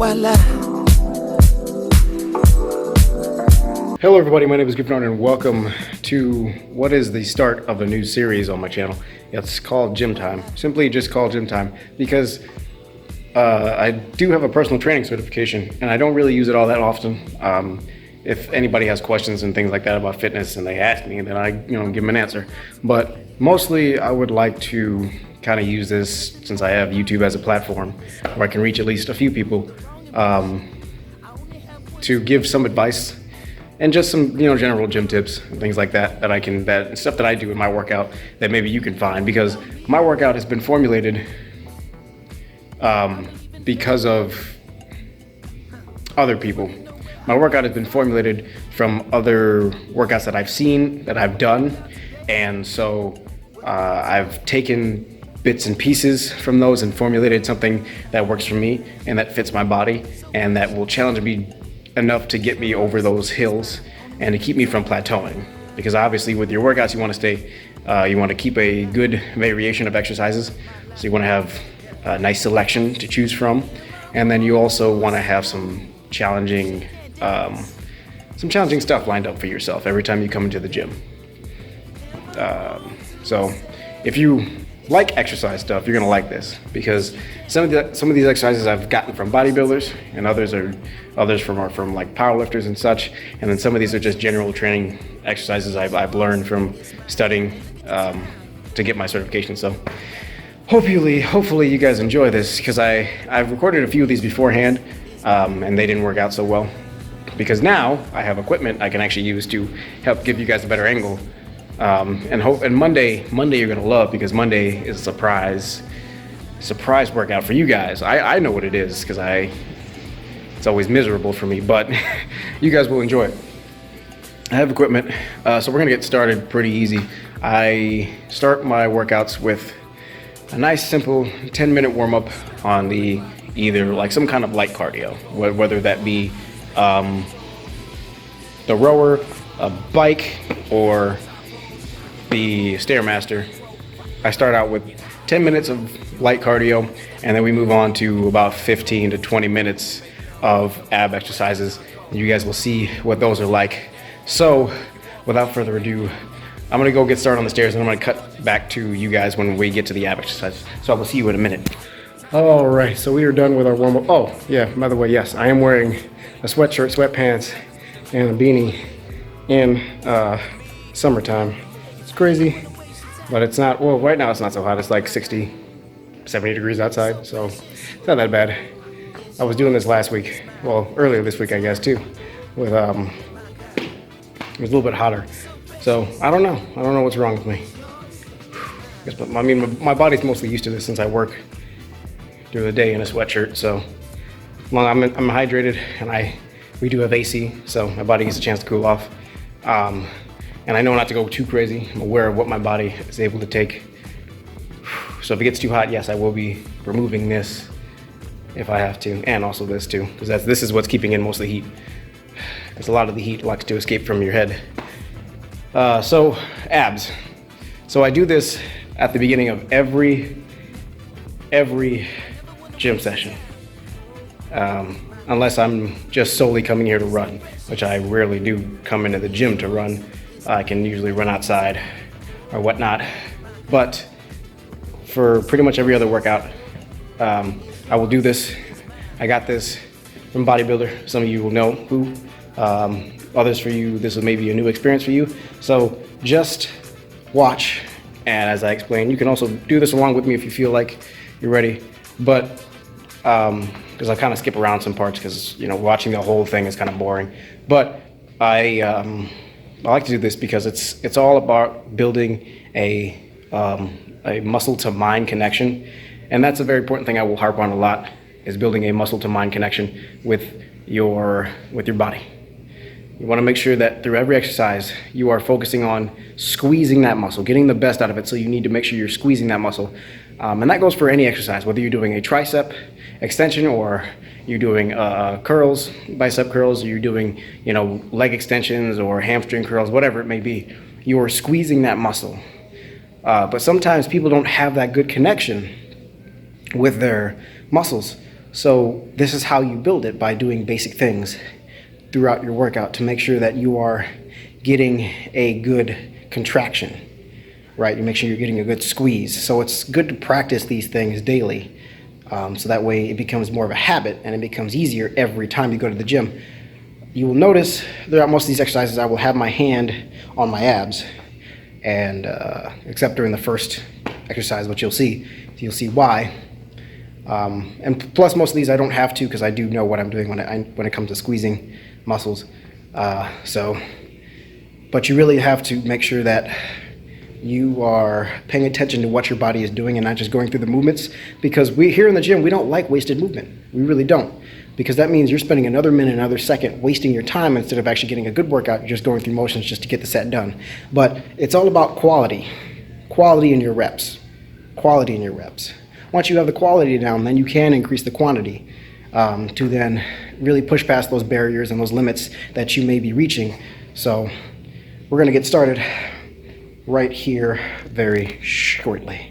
voila. Hello everybody, my name is Griffin and welcome to what is the start of a new series on my channel. It's called Gym Time. Simply just called Gym Time because I do have a personal training certification and I don't really use it all that often. If anybody has questions and things like that about fitness and they ask me, then I give them an answer. But mostly I would like to kind of use this, since I have YouTube as a platform where I can reach at least a few people, to give some advice and just some general gym tips and things like that that stuff that I do in my workout that maybe you can find, because my workout has been formulated because of other people. My workout has been formulated from other workouts that I've seen, that I've done, and so I've taken bits and pieces from those and formulated something that works for me and that fits my body and that will challenge me enough to get me over those hills and to keep me from plateauing. Because obviously with your workouts you want to keep a good variation of exercises, so you want to have a nice selection to choose from, and then you also want to have some challenging stuff lined up for yourself every time you come into the gym. So if you like exercise stuff, you're gonna like this, because some of these exercises I've gotten from bodybuilders, and others from like powerlifters and such, and then some of these are just general training exercises I've learned from studying to get my certification. So hopefully you guys enjoy this, because I've recorded a few of these beforehand, and they didn't work out so well, because now I have equipment I can actually use to help give you guys a better angle. And Monday you're gonna love, because Monday is a surprise workout for you guys. I know what it is, because it's always miserable for me, but you guys will enjoy it. I have equipment, so we're gonna get started pretty easy. I start my workouts with a nice simple 10-minute warm-up on either like some kind of light cardio, whether that be the rower, a bike, or the Stairmaster. I start out with 10 minutes of light cardio, and then we move on to about 15 to 20 minutes of ab exercises. You guys will see what those are like. So without further ado, I'm gonna go get started on the stairs, and I'm gonna cut back to you guys when we get to the ab exercise. So I will see you in a minute. All right, so we are done with our warm-up. Oh yeah, by the way, yes, I am wearing a sweatshirt, sweatpants, and a beanie in summertime. It's crazy, but it's not, well, right now it's not so hot. It's like 60, 70 degrees outside, so it's not that bad. I was doing this last week, well, earlier this week, I guess, too, with, it was a little bit hotter. So, I don't know what's wrong with me. I mean, my body's mostly used to this since I work through the day in a sweatshirt, so I'm hydrated, and we do have AC, so my body gets a chance to cool off. And I know not to go too crazy. I'm aware of what my body is able to take. So if it gets too hot, yes, I will be removing this if I have to, and also this too, because this is what's keeping in most of the heat. Because a lot of the heat likes to escape from your head. So abs. So I do this at the beginning of every gym session, unless I'm just solely coming here to run, which I rarely do come into the gym to run. I can usually run outside or whatnot, but for pretty much every other workout, I will do this. I got this from bodybuilder. Some of you will know who. Others for you, this may be a new experience for you. So just watch, and as I explain, you can also do this along with me if you feel like you're ready. But because I kind of skip around some parts, because watching the whole thing is kind of boring. But I like to do this because it's all about building a muscle to mind connection, and that's a very important thing I will harp on a lot, is building a muscle to mind connection with your body. You want to make sure that through every exercise you are focusing on squeezing that muscle, getting the best out of it. So you need to make sure you're squeezing that muscle, and that goes for any exercise, whether you're doing a tricep extension or you're doing curls, bicep curls, or you're doing leg extensions or hamstring curls, whatever it may be. You are squeezing that muscle, but sometimes people don't have that good connection with their muscles. So this is how you build it, by doing basic things throughout your workout to make sure that you are getting a good contraction, right? You make sure you're getting a good squeeze. So it's good to practice these things daily. So that way it becomes more of a habit and it becomes easier every time you go to the gym. You will notice throughout most of these exercises, I will have my hand on my abs, and except during the first exercise, which you'll see why. And plus, most of these I don't have to, because I do know what I'm doing when it comes to squeezing muscles. But you really have to make sure that you are paying attention to what your body is doing and not just going through the movements, because we here in the gym, we don't like wasted movement. We really don't, because that means you're spending another minute, another second wasting your time instead of actually getting a good workout. You're just going through motions just to get the set done. But it's all about quality in your reps, quality in your reps. Once you have the quality down, then you can increase the quantity to then really push past those barriers and those limits that you may be reaching. So we're going to get started right here very shortly.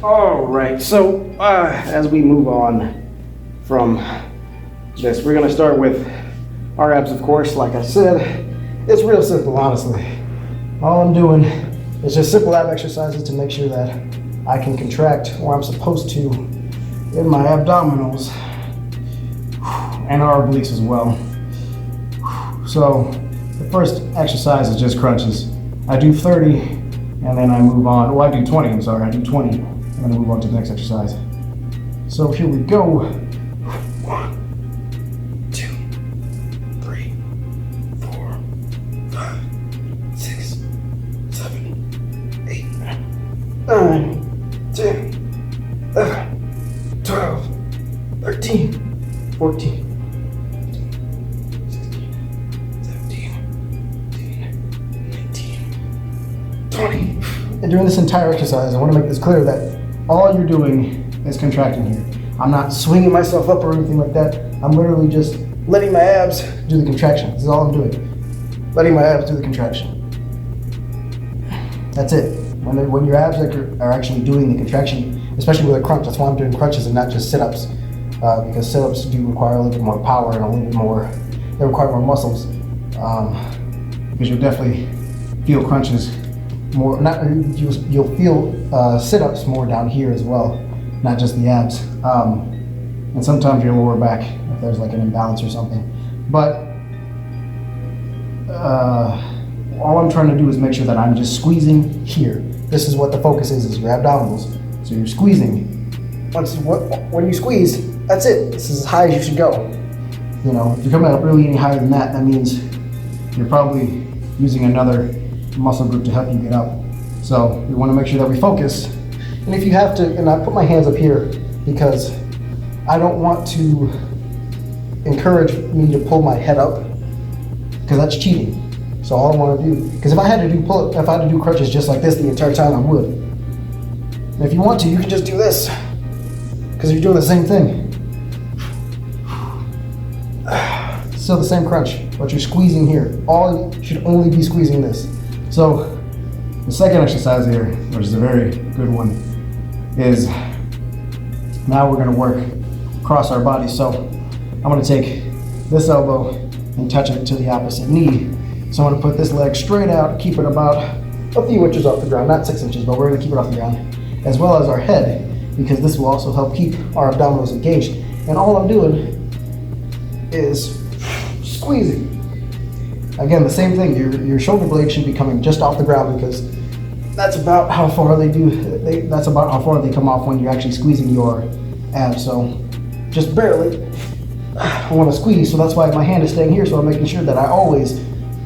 All right, so as we move on from this, we're going to start with our abs, of course. Like I said, it's real simple, honestly. All I'm doing is just simple ab exercises to make sure that I can contract where I'm supposed to in my abdominals and our obliques as well. So the first exercise is just crunches. I do 30 and then I move on. Oh, I do 20, I'm sorry. I do 20 and then I move on to the next exercise. So here we go. 1, 2, 3, 4, 5, 6, 7, 8, 9, 10, 11, 12, 13, 14, 16, 17, 18, 19, 20. And during this entire exercise, I want to make this clear that all you're doing is contracting here. I'm not swinging myself up or anything like that. I'm literally just letting my abs do the contraction. This is all I'm doing. Letting my abs do the contraction. That's it. When your abs are actually doing the contraction, especially with a crunch, that's why I'm doing crunches and not just sit-ups, because sit-ups do require a little bit more power and a little bit more, they require more muscles, because you'll definitely feel crunches more, you'll feel sit-ups more down here as well, not just the abs, and sometimes your lower back if there's like an imbalance or something. But all I'm trying to do is make sure that I'm just squeezing here. This is what the focus is your abdominals. So you're squeezing. When you squeeze, that's it. This is as high as you should go. You know, if you're coming up really any higher than that, that means you're probably using another muscle group to help you get up. So we want to make sure that we focus. And if you have to, and I put my hands up here because I don't want to encourage me to pull my head up, because that's cheating. So all I want to do, because if I had to do crunches just like this the entire time, I would. And if you want to, you can just do this, because you're doing the same thing. Still the same crunch, but you're squeezing here. You should only be squeezing this. So the second exercise here, which is a very good one, is now we're going to work across our body. So I'm going to take this elbow and touch it to the opposite knee. So I'm going to put this leg straight out, keep it about a few inches off the ground, not 6 inches, but we're going to keep it off the ground, as well as our head, because this will also help keep our abdominals engaged. And all I'm doing is squeezing. Again, the same thing, your shoulder blades should be coming just off the ground, because that's about how far that's about how far they come off when you're actually squeezing your abs. So just barely, I want to squeeze, so that's why my hand is staying here, so I'm making sure that I always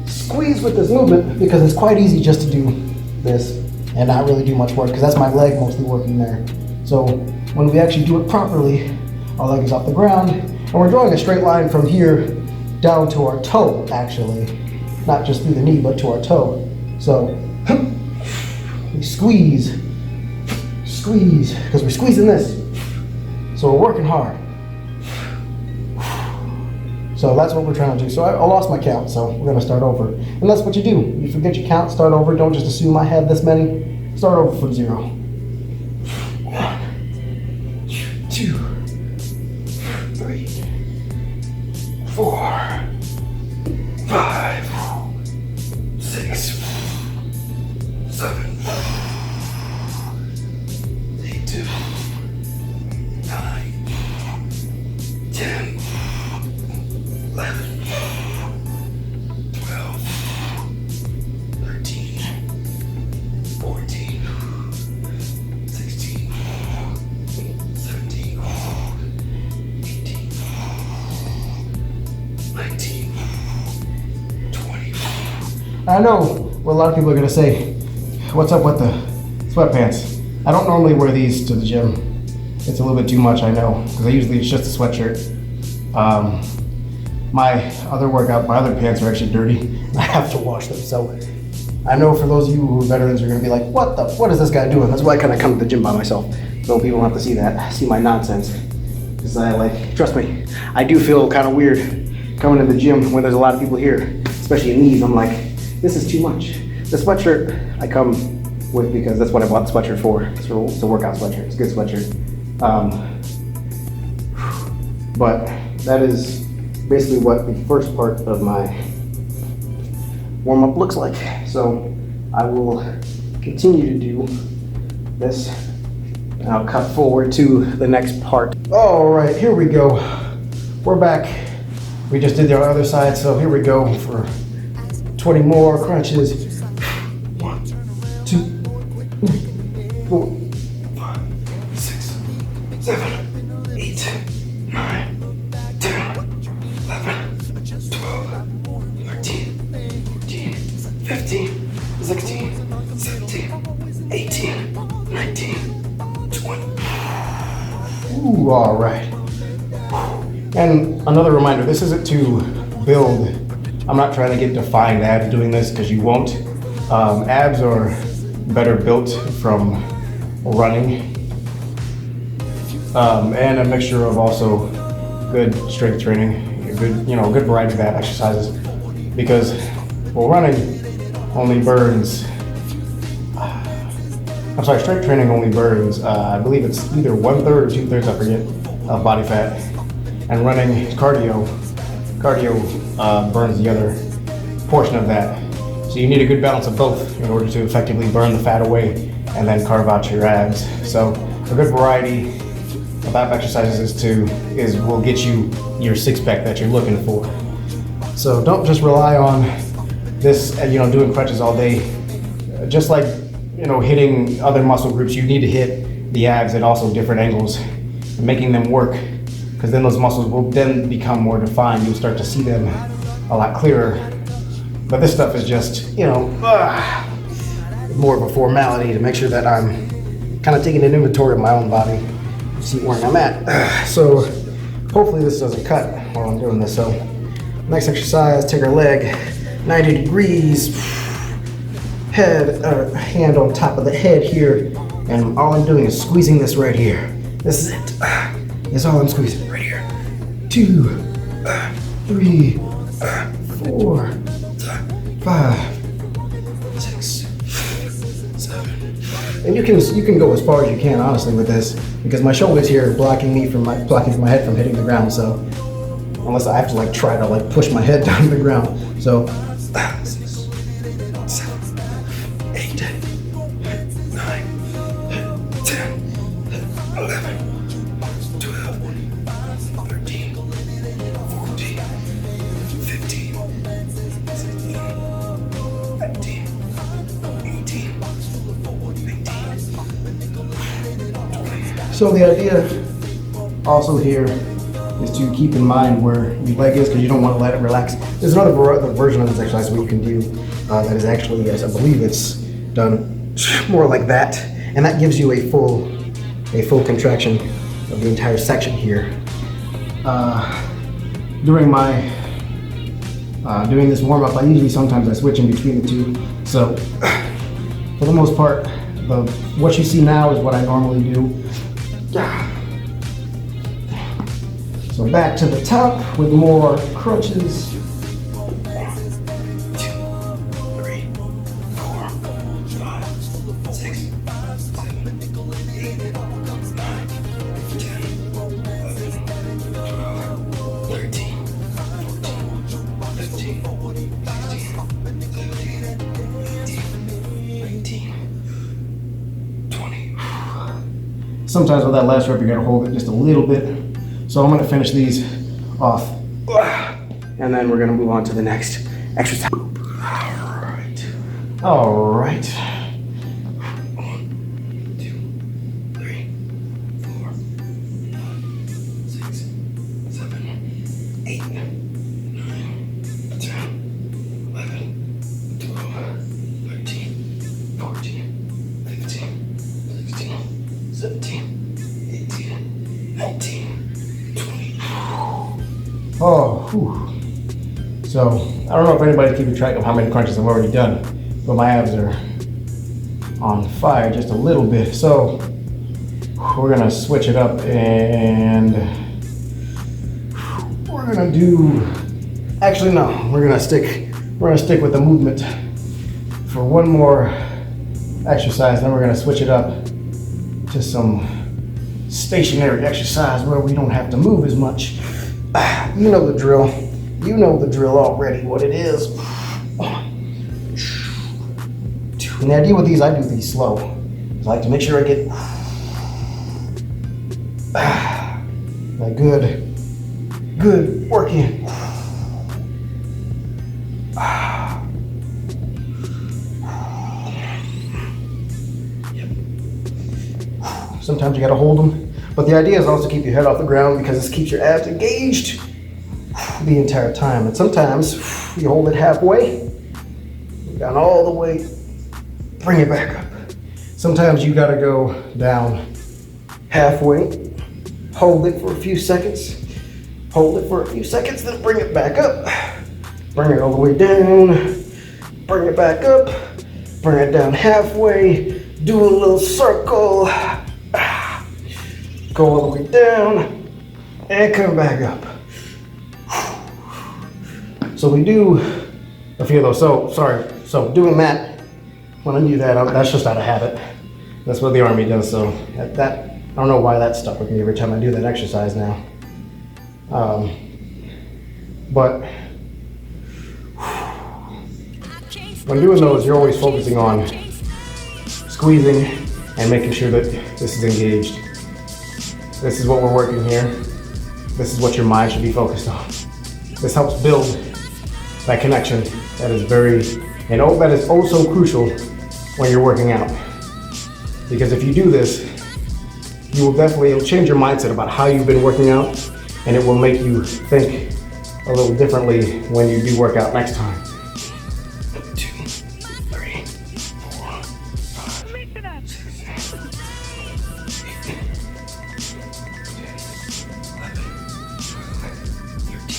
squeeze with this movement, because it's quite easy just to do this and not really do much work, because that's my leg mostly working there. So when we actually do it properly, our leg is off the ground, and we're drawing a straight line from here down to our toe, actually. Not just through the knee, but to our toe. So we squeeze, because we're squeezing this. So we're working hard. So that's what we're trying to do. So I lost my count, so we're going to start over. And that's what you do. You forget your count, start over. Don't just assume I had this many. Start over from 0. 1, 2, I know what a lot of people are gonna say. What's up with the sweatpants? I don't normally wear these to the gym. It's a little bit too much, I know, because usually it's just a sweatshirt. My other pants are actually dirty. I have to wash them, so I know for those of you who are veterans are gonna be like, what is this guy doing? That's why I kind of come to the gym by myself, so people don't have to see my nonsense. Because trust me, I do feel kind of weird coming to the gym when there's a lot of people here, especially in these. I'm like, this is too much. The sweatshirt I come with because that's what I bought the sweatshirt for. It's a workout sweatshirt. It's a good sweatshirt. But that is basically what the first part of my warm-up looks like. So I will continue to do this, and I'll cut forward to the next part. All right, here we go. We're back. We just did the other side, so here we go for 20 more crunches. 1, 2, 3, 4, 5, 6, 7, 8, 9, 10, 11, 12, 13, 14, 15, 16, 17, 18, 19, 20. Ooh, all right. And another reminder, this isn't to build. I'm not trying to get defined abs doing this, because you won't. Abs are better built from running and a mixture of also good strength training, good variety of ab exercises. Because running only burns. Strength training only burns. I believe it's either 1/3 or 2/3, I forget, of body fat. And running cardio burns the other portion of that. So you need a good balance of both in order to effectively burn the fat away and then carve out your abs. So a good variety of ab exercises will get you your six-pack that you're looking for. So don't just rely on this, doing crunches all day. Just like, hitting other muscle groups, you need to hit the abs at also different angles, making them work. Because then those muscles will then become more defined. You'll start to see them a lot clearer. But this stuff is just, more of a formality to make sure that I'm kind of taking an inventory of my own body, see where I'm at. So hopefully this doesn't cut while I'm doing this. So next exercise, take our leg 90 degrees, hand on top of the head here. And all I'm doing is squeezing this right here. This is it. That's all I'm squeezing right here. 2, 3, 4, 5, 6, 7. And you can go as far as you can, honestly, with this, because my shoulders here are blocking my head from hitting the ground. So unless I have to try to push my head down to the ground. So 6, 7, 8, 9, 10, 11. 13, 14, 15, 16, 17, 18, 19. So the idea also here is to keep in mind where your leg is, because you don't want to let it relax. There's another version of this exercise where you can do that is actually, I believe it's done more like that, and that gives you a full contraction of the entire section here. During doing this warm-up, sometimes I switch in between the two. So for the most part, what you see now is what I normally do. So back to the top with more crunches. 2, 3, 4, 5, 6, 7, 8, 9, 10, 11, 12, 13, 14, 15, 16, 17, 18, 19, 20. Sometimes with that last rep, you gotta hold it just a little bit. So I'm gonna finish these off, and then we're gonna move on to the next exercise. All right. 1, 2, 3, 4, 5, 6, 7, 8, 9, 10, 11, 12, 17, 18, 19, 20. Oh, whew. So, I don't know if anybody's keeping track of how many crunches I've already done, but my abs are on fire just a little bit. So, we're gonna switch it up and we're gonna do, actually no, we're gonna stick with the movement for one more exercise, then we're gonna switch it up to some stationary exercise where we don't have to move as much. You know the drill. You know the drill already, what it is. And the idea with these, I do these slow. I like to make sure I get that good working. Sometimes you gotta hold them, but the idea is also keep your head off the ground because this keeps your abs engaged the entire time. And sometimes you hold it halfway, down all the way, bring it back up. Sometimes you gotta go down halfway, hold it for a few seconds, then bring it back up. Bring it all the way down, bring it back up, bring it down halfway, do a little circle, go all the way down, and come back up. So we do a few of those. So doing that, when I do that, that's just out of habit. That's what the Army does, so that I don't know why that stuck with me every time I do that exercise now. But when doing those, you're always focusing on squeezing and making sure that this is engaged. This is what we're working here. This is what your mind should be focused on. This helps build that connection that is that is oh so crucial when you're working out. Because if you do this, it'll change your mindset about how you've been working out, and it will make you think a little differently when you do work out next time. 2, 3, 4, 5, 6, 7, 8, 11, 12, 13,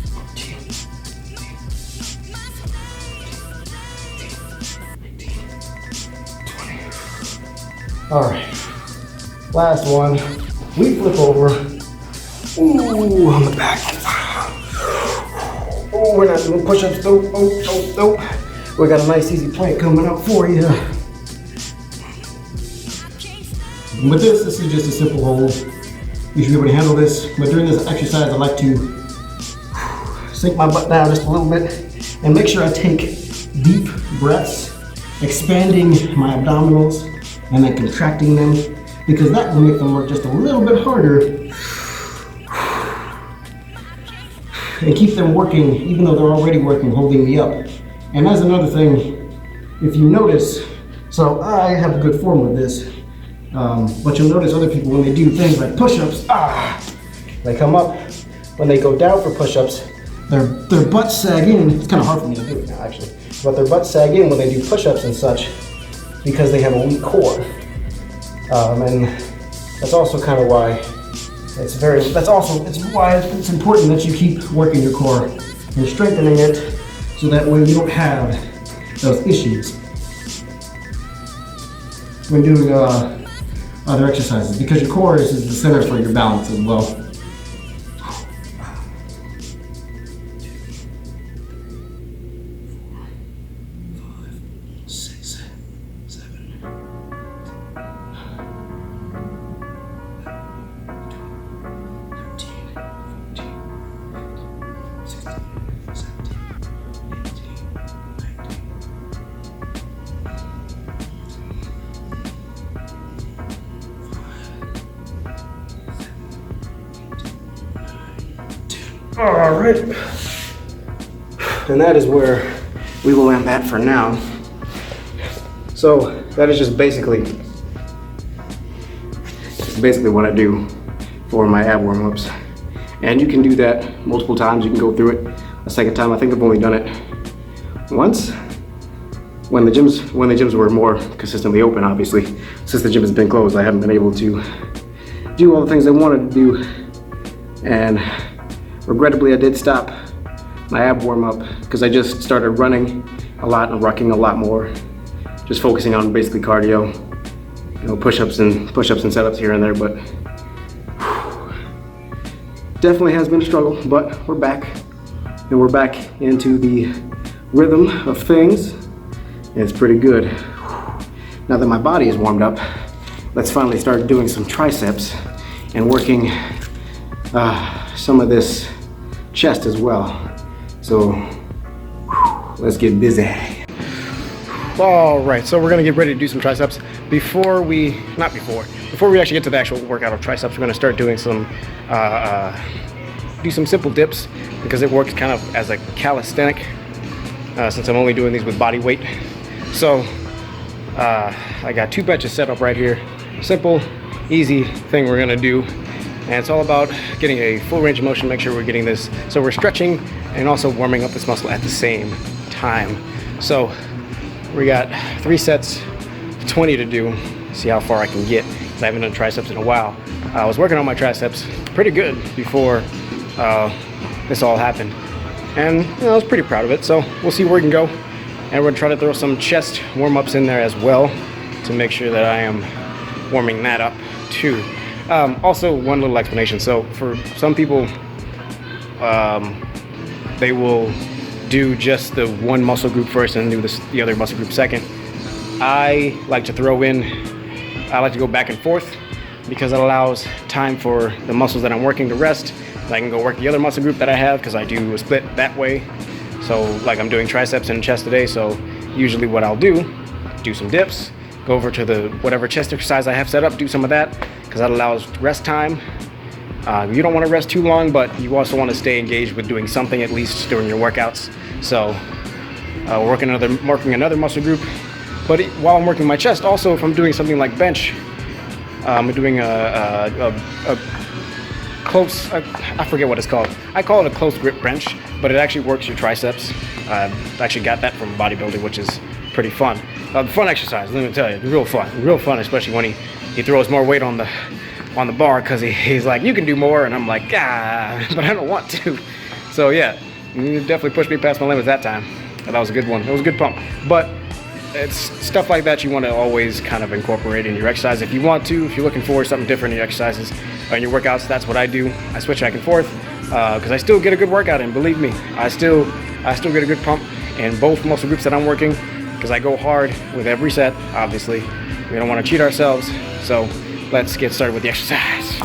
14, 15, 16, 17, 18, 19, 20. All right, last one. We flip over. Ooh, on the back. Oh, we're not doing push-ups though. Oh. We got a nice easy plank coming up for you. With this is just a simple hold. You should be able to handle this. But during this exercise, I like to sink my butt down just a little bit and make sure I take deep breaths, expanding my abdominals and then contracting them, because that will make them work just a little bit harder and keep them working even though they're already working, holding me up. And that's another thing, if you notice, so I have a good form with this, but you'll notice other people when they do things like push-ups, they come up, when they go down for push-ups, their butts sag in. It's kind of hard for me to do it now actually, but their butts sag in when they do push-ups and such because they have a weak core. And that's also kind of why it's why it's important that you keep working your core and strengthening it so that way you don't have those issues when doing other exercises, because your core is the center for your balance as well. All right, and that is where we will end that for now. So that is just basically what I do for my ab warm-ups. And you can do that multiple times. You can go through it a second time. I think I've only done it once when the gyms were more consistently open, obviously. since the gym has been closed, I haven't been able to do all the things I wanted to do. And regrettably, I did stop my ab warm up because I just started running a lot and rucking a lot more. Just focusing on basically cardio, you know, push-ups and setups here and there, but definitely has been a struggle, but we're back. And we're back into the rhythm of things. And it's pretty good. Now that my body is warmed up, let's finally start doing some triceps and working some of this chest as well. So let's get busy. All right, so we're gonna get ready to do some triceps. Before we actually get to the actual workout of triceps, we're gonna start doing some simple dips because it works kind of as a calisthenic since I'm only doing these with body weight. So I got 2 benches set up right here. Simple, easy thing we're gonna do. And it's all about getting a full range of motion, make sure we're getting this. So we're stretching and also warming up this muscle at the same time. So we got 3 sets, 20 to do. See how far I can get, because I haven't done triceps in a while. I was working on my triceps pretty good before this all happened. And you know, I was pretty proud of it, so we'll see where we can go. And we're gonna try to throw some chest warm-ups in there as well to make sure that I am warming that up too. Also, one little explanation. So for some people, they will do just the one muscle group first and do the other muscle group second. I like to go back and forth because it allows time for the muscles that I'm working to rest. I can go work the other muscle group that I have because I do a split that way. So like I'm doing triceps and chest today, so usually what I'll do some dips, go over to the whatever chest exercise I have set up, do some of that, because that allows rest time. You don't want to rest too long, but you also want to stay engaged with doing something at least during your workouts. So working another muscle group. But while I'm working my chest, also if I'm doing something like bench, I'm doing a close, I forget what it's called. I call it a close grip bench, but it actually works your triceps. I've actually got that from bodybuilding, which is pretty fun. Fun exercise, let me tell you, real fun, especially when he throws more weight on the bar because he's like, you can do more, and I'm like, but I don't want to. So yeah, you definitely pushed me past my limits that time. That was a good one. It was a good pump. But it's stuff like that you want to always kind of incorporate in your exercise if you want to. If you're looking for something different in your exercises or in your workouts, that's what I do. I switch back and forth because I still get a good workout in. Believe me, I still get a good pump in both muscle groups that I'm working because I go hard with every set. Obviously, we don't want to cheat ourselves. So let's get started with the exercise.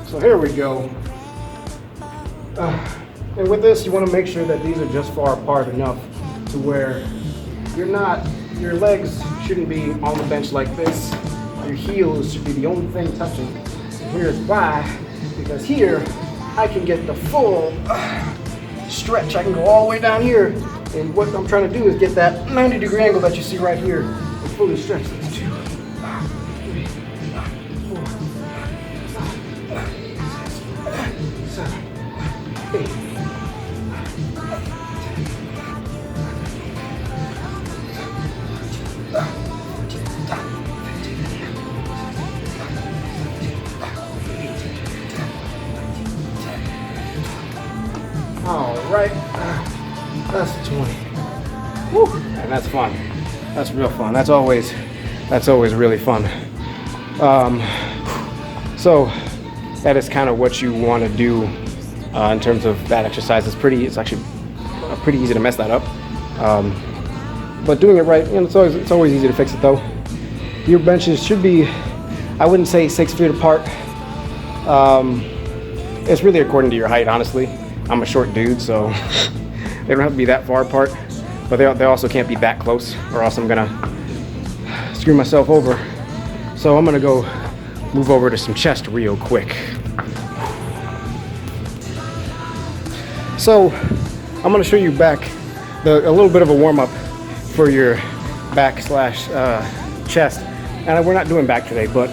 So here we go. And with this, you want to make sure that these are just far apart enough to where your legs shouldn't be on the bench like this. Your heels should be the only thing touching. And here's why, because here I can get the full stretch. I can go all the way down here. And what I'm trying to do is get that 90-degree angle that you see right here and fully stretch these 2, 3, 4, 5, 6, 7, 8. All right, that's 20. Woo. And that's fun. That's real fun. That's always really fun. So that is kind of what you want to do in terms of that exercise. It's actually pretty easy to mess that up. But doing it right, you know, it's always easy to fix it though. Your benches should be, I wouldn't say 6 feet apart. It's really according to your height, honestly. I'm a short dude, so they don't have to be that far apart, but they also can't be that close, or else I'm gonna screw myself over. So I'm gonna go move over to some chest real quick. So I'm gonna show you back a little bit of a warm-up for your back slash chest. And we're not doing back today, but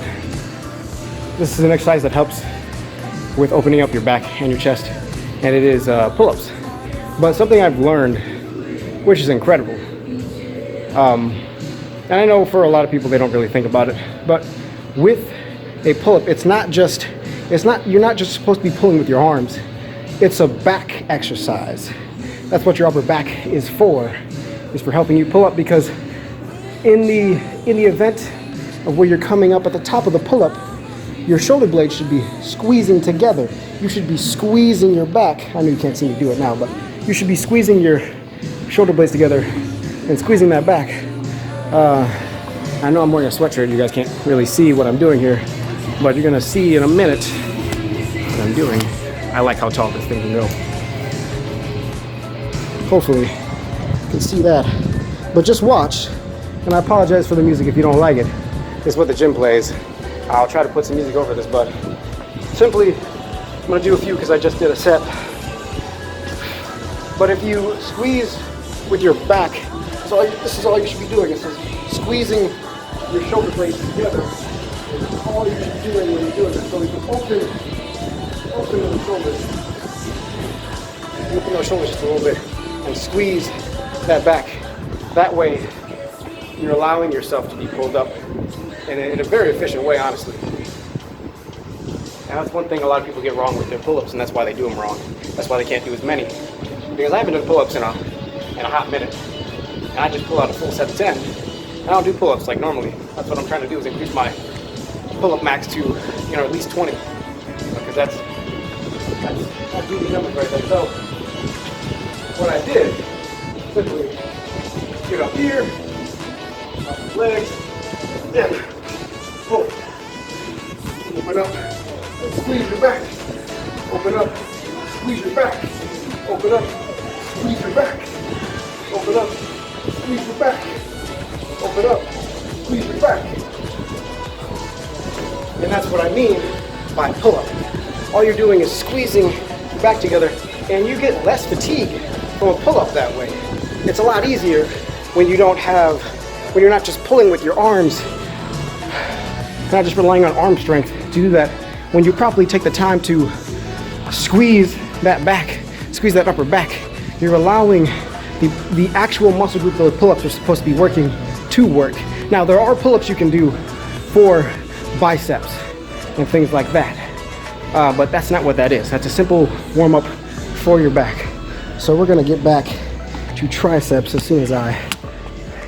this is an exercise that helps with opening up your back and your chest, and it is pull-ups. But something I've learned, which is incredible, And I know for a lot of people they don't really think about it, but with a pull-up, you're not just supposed to be pulling with your arms. It's a back exercise. That's what your upper back is for helping you pull up, because in the event of where you're coming up at the top of the pull-up, your shoulder blades should be squeezing together. You should be squeezing your back. I know you can't see me do it now, but you should be squeezing your shoulder blades together and squeezing that back. I know I'm wearing a sweatshirt. You guys can't really see what I'm doing here, but you're gonna see in a minute what I'm doing. I like how tall this thing can go. Hopefully you can see that. But just watch, and I apologize for the music if you don't like it. It's what the gym plays. I'll try to put some music over this, but simply, I'm gonna do a few because I just did a set. But if you squeeze with your back, this is all you should be doing. It's just squeezing your shoulder blades together. This is all you should be doing when you're doing this. So you can open the shoulders. Open those shoulders just a little bit and squeeze that back. That way, you're allowing yourself to be pulled up in a very efficient way, honestly. And that's one thing a lot of people get wrong with their pull-ups, and that's why they do them wrong. That's why they can't do as many. Because I haven't done pull-ups in a hot minute. And I just pull out a full set of 10. I don't do pull-ups like normally. That's what I'm trying to do, is increase my pull-up max to, at least 20. Because that's really numbers right there. So what I did, simply get up here, up the legs, then pull. Open up, and squeeze your back. Open up, squeeze your back. Open up, squeeze your back. Open up, squeeze your back. Open up, squeeze your back. And that's what I mean by pull-up. All you're doing is squeezing your back together, and you get less fatigue from a pull-up that way. It's a lot easier when you're not just pulling with your arms, not just relying on arm strength to do that. When you properly take the time to squeeze that back, squeeze that upper back, you're allowing the actual muscle group those pull-ups are supposed to be working to work. Now, there are pull-ups you can do for biceps and things like that, but that's not what that is. That's a simple warm-up for your back. So we're gonna get back to triceps as soon as I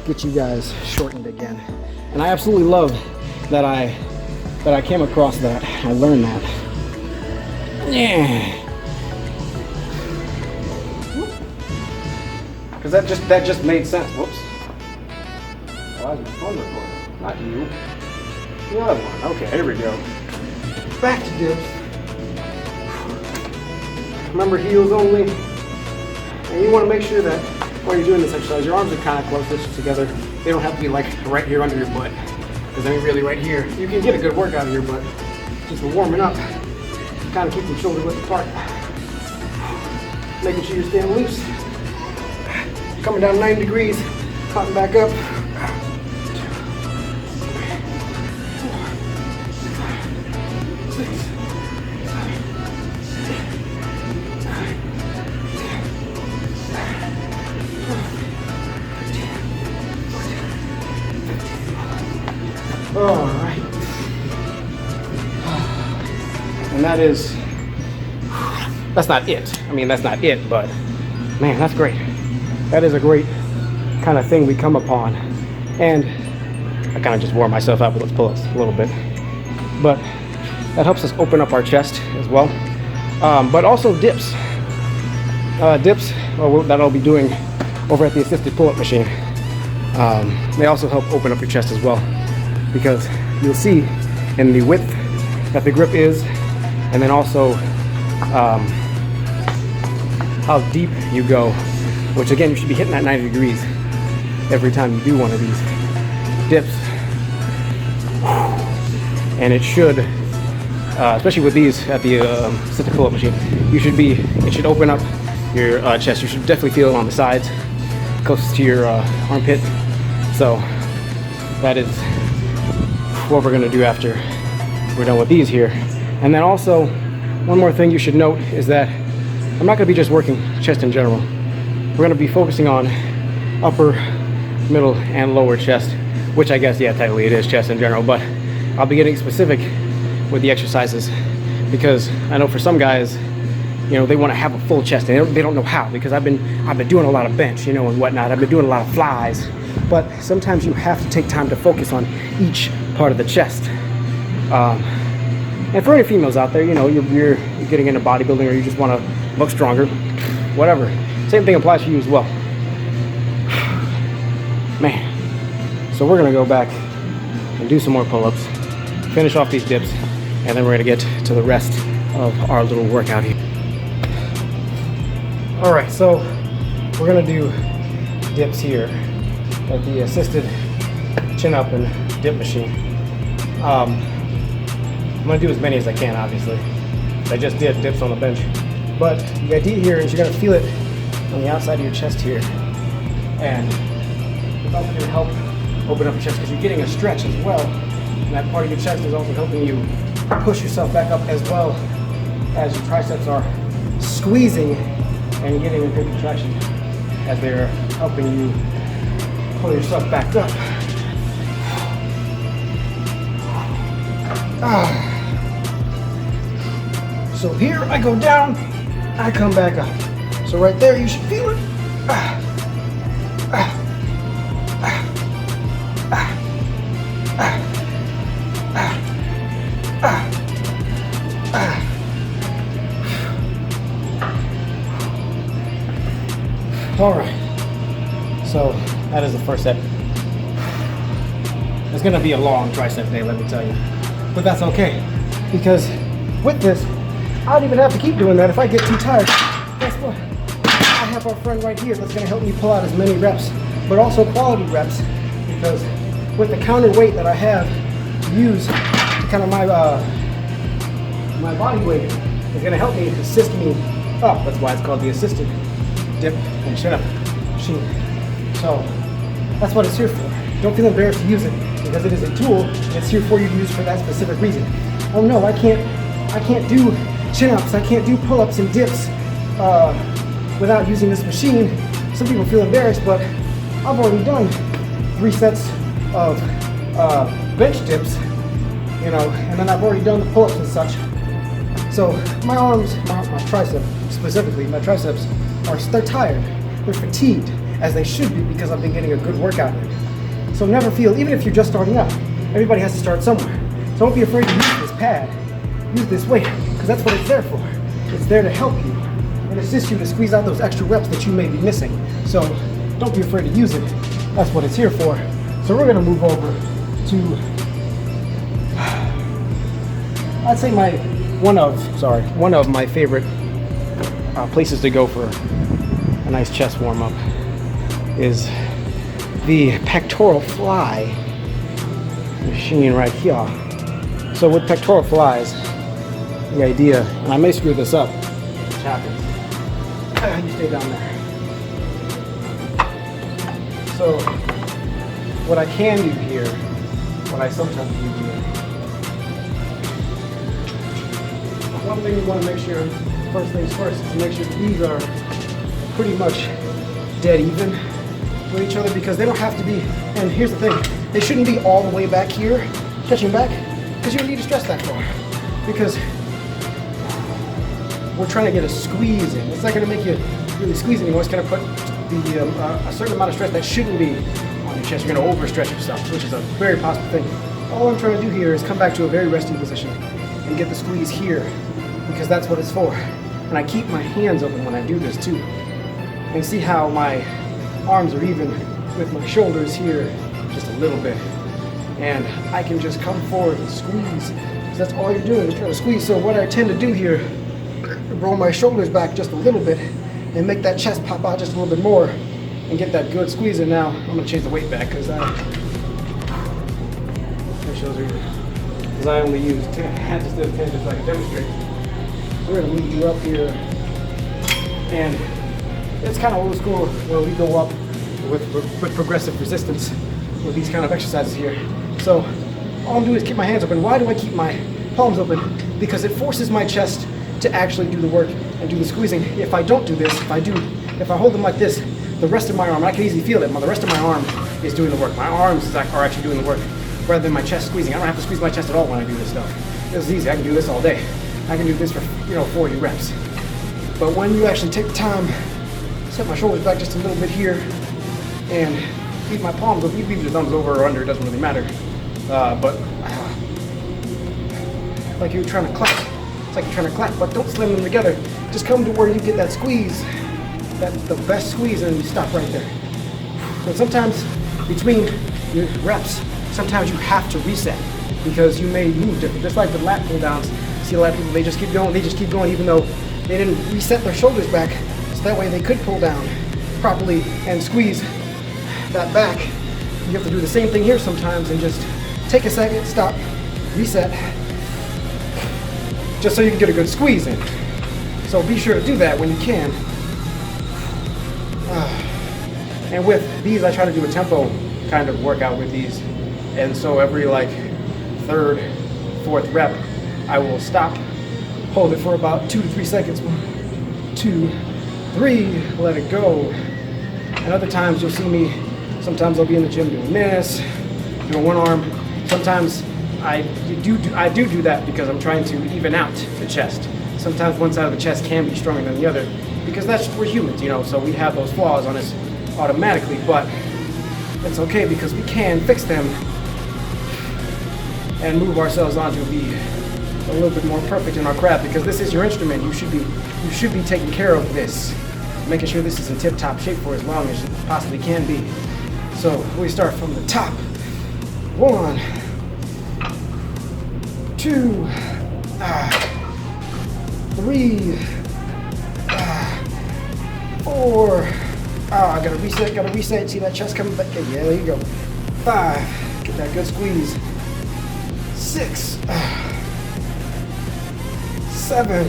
get you guys shortened again. And I absolutely love that I came across that. I learned that. Yeah. Because that just made sense. Whoops. Why is my phone recording? Not you. The other one. Okay, here we go. Back to dips. Remember, heels only. And you want to make sure that while you're doing this exercise, your arms are kind of close together. They don't have to be like right here under your butt. Because I mean, really right here, you can get a good workout of your butt. Just for warming up, kind of keep your shoulder width apart. Making sure you're staying loose. Coming down 90 degrees, popping back up. 6, 7, all right. And that's not it. I mean, that's not it, but man, that's great. That is a great kind of thing we come upon. And I kind of just wore myself out with those pull-ups a little bit. But that helps us open up our chest as well. But also dips. Dips, that I'll be doing over at the assisted pull-up machine. They also help open up your chest as well. Because you'll see in the width that the grip is, and then also how deep you go, which again, you should be hitting that 90 degrees every time you do one of these dips. And it should, especially with these at the assisted pull-up machine, it should open up your chest. You should definitely feel it on the sides, close to your armpit. So that is what we're gonna do after we're done with these here. And then also, one more thing you should note is that I'm not gonna be just working chest in general. We're gonna be focusing on upper, middle, and lower chest which I guess, yeah, technically it is chest in general, but I'll be getting specific with the exercises because I know for some guys, you know, they want to have a full chest and they don't know how, because I've been doing a lot of bench, you know, and whatnot. I've been doing a lot of flies, but sometimes you have to take time to focus on each part of the chest. And for any females out there, you know, you're getting into bodybuilding or you just want to look stronger, whatever. Same thing applies for you as well. Man. So we're gonna go back and do some more pull-ups, finish off these dips, and then we're gonna get to the rest of our little workout here. All right, so we're gonna do dips here at the assisted chin-up and dip machine. I'm gonna do as many as I can, obviously. I just did dips on the bench. But the idea here is you're gonna feel it on the outside of your chest here. And it's also gonna help open up your chest because you're getting a stretch as well. And that part of your chest is also helping you push yourself back up as well as your triceps are squeezing and getting a good contraction as they're helping you pull yourself back up. So here I go down, I come back up. So right there you should feel it. All right, so that is the first set. It's gonna be a long tricep day, let me tell you, but that's okay, because with this, I don't even have to keep doing that. If I get too tired, guess what? I have our friend right here that's gonna help me pull out as many reps, but also quality reps, because with the counterweight that I have to use, kind of my body weight is gonna help me assist me up. That's why it's called the assisted dip and chin-up machine. So that's what it's here for. Don't feel embarrassed to use it because it is a tool. It's here for you to use for that specific reason. Oh no, I can't do chin-ups. I can't do pull-ups and dips without using this machine. Some people feel embarrassed, but I've already done 3 sets of bench dips, you know, and then I've already done the pull-ups and such. So my arms, my tricep specifically, my triceps they're tired, they're fatigued, as they should be, because I've been getting a good workout in. So never feel, even if you're just starting out, everybody has to start somewhere. So don't be afraid to use this pad, use this weight, because that's what it's there for. It's there to help you and assist you to squeeze out those extra reps that you may be missing. So don't be afraid to use it. That's what it's here for. So we're gonna move over to, I'd say one of my favorite places to go for a nice chest warm-up is the pectoral fly machine right here. So with pectoral flies, the idea, and I may screw this up, which happens, you stay down there. So what I can do here, what I sometimes do here, one thing you want to make sure, first things first, is to make sure these are pretty much dead even with each other, because they don't have to be, and here's the thing, they shouldn't be all the way back here, stretching back, because you don't need to stretch that far, because we're trying to get a squeeze in. It's not going to make you really squeeze anymore. It's going to put a certain amount of stress that shouldn't be on your chest. You're going to overstretch yourself, which is a very possible thing. All I'm trying to do here is come back to a very resting position and get the squeeze here, because that's what it's for. And I keep my hands open when I do this too. And see how my arms are even with my shoulders here just a little bit. And I can just come forward and squeeze. So that's all you're doing is trying to squeeze. So what I tend to do here, roll my shoulders back just a little bit and make that chest pop out just a little bit more and get that good squeeze in. Now I'm going to change the weight back because I only use 10 hands instead of 10 just so I can demonstrate. We're going to move you up here, and it's kind of old school where we go up with progressive resistance with these kind of exercises here. So all I'm doing is keep my hands open. Why do I keep my palms open? Because it forces my chest to actually do the work and do the squeezing. If I don't do this, if I hold them like this, the rest of my arm, I can easily feel it, the rest of my arm is doing the work. My arms are actually doing the work rather than my chest squeezing. I don't have to squeeze my chest at all when I do this stuff. This is easy. I can do this all day. I can do this for 40 reps. But when you actually take the time, set my shoulders back just a little bit here, and leave my palms up. You leave your thumbs over or under, it doesn't really matter. Like you're trying to clap. It's like you're trying to clap, but don't slam them together. Just come to where you get that squeeze, the best squeeze, and you stop right there. So sometimes between your reps, sometimes you have to reset because you may move different. Just like the lat pull downs, see a lot of people, they just keep going even though they didn't reset their shoulders back, so that way they could pull down properly and squeeze that back. You have to do the same thing here sometimes and just take a second, stop, reset, just so you can get a good squeeze in. So be sure to do that when you can. And with these, I try to do a tempo kind of workout with these. And so every like third, fourth rep, I will stop, hold it for about 2 to 3 seconds. 1, 2, 3, let it go. And other times you'll see me, sometimes I'll be in the gym doing this, doing one arm. Sometimes I do that because I'm trying to even out the chest. Sometimes one side of the chest can be stronger than the other because we're humans, so we have those flaws on us automatically, but it's okay because we can fix them and move ourselves on to be a little bit more perfect in our craft because this is your instrument. You should be taking care of this, making sure this is in tip-top shape for as long as it possibly can be. So we start from the top. 1, 2, 3, 4. I gotta reset. See that chest coming back? Yeah, there you go. 5. Get that good squeeze. 6. 7.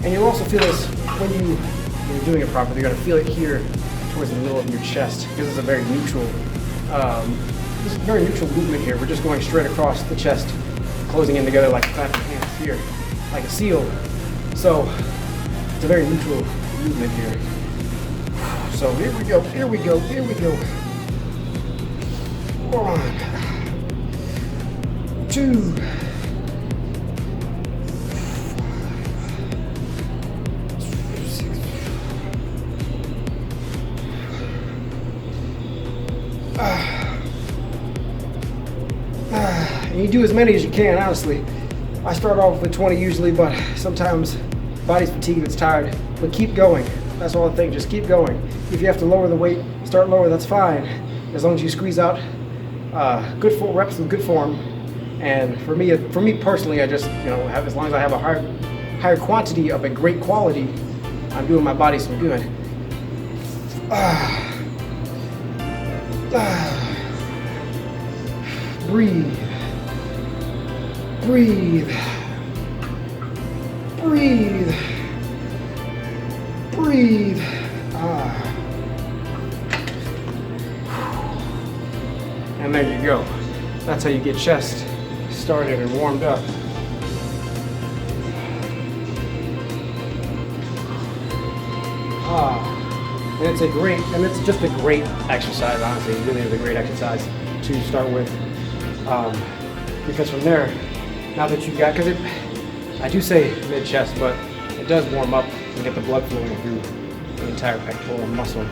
And you'll also feel this when you're doing it properly. You're gonna feel it here towards the middle of your chest because it's a very neutral. This is a very neutral movement here. We're just going straight across the chest, closing in together like clapping hands here, like a seal. So it's a very neutral movement here. So here we go. 1, 2, 6. And you do as many as you can, honestly. I start off with 20 usually, but sometimes body's fatigued, it's tired. But keep going. That's all I think, just keep going. If you have to lower the weight, start lower, that's fine. As long as you squeeze out good full reps in good form. And for me personally, I just, as long as I have a higher quantity of a great quality, I'm doing my body some good. Breathe. Breathe. Breathe. Breathe. And there you go. That's how you get chest started and warmed up. And it's just a great exercise, honestly. It really is a great exercise to start with. Because from there, now that you got, I do say mid-chest, but it does warm up and get the blood flowing through the entire pectoral muscle.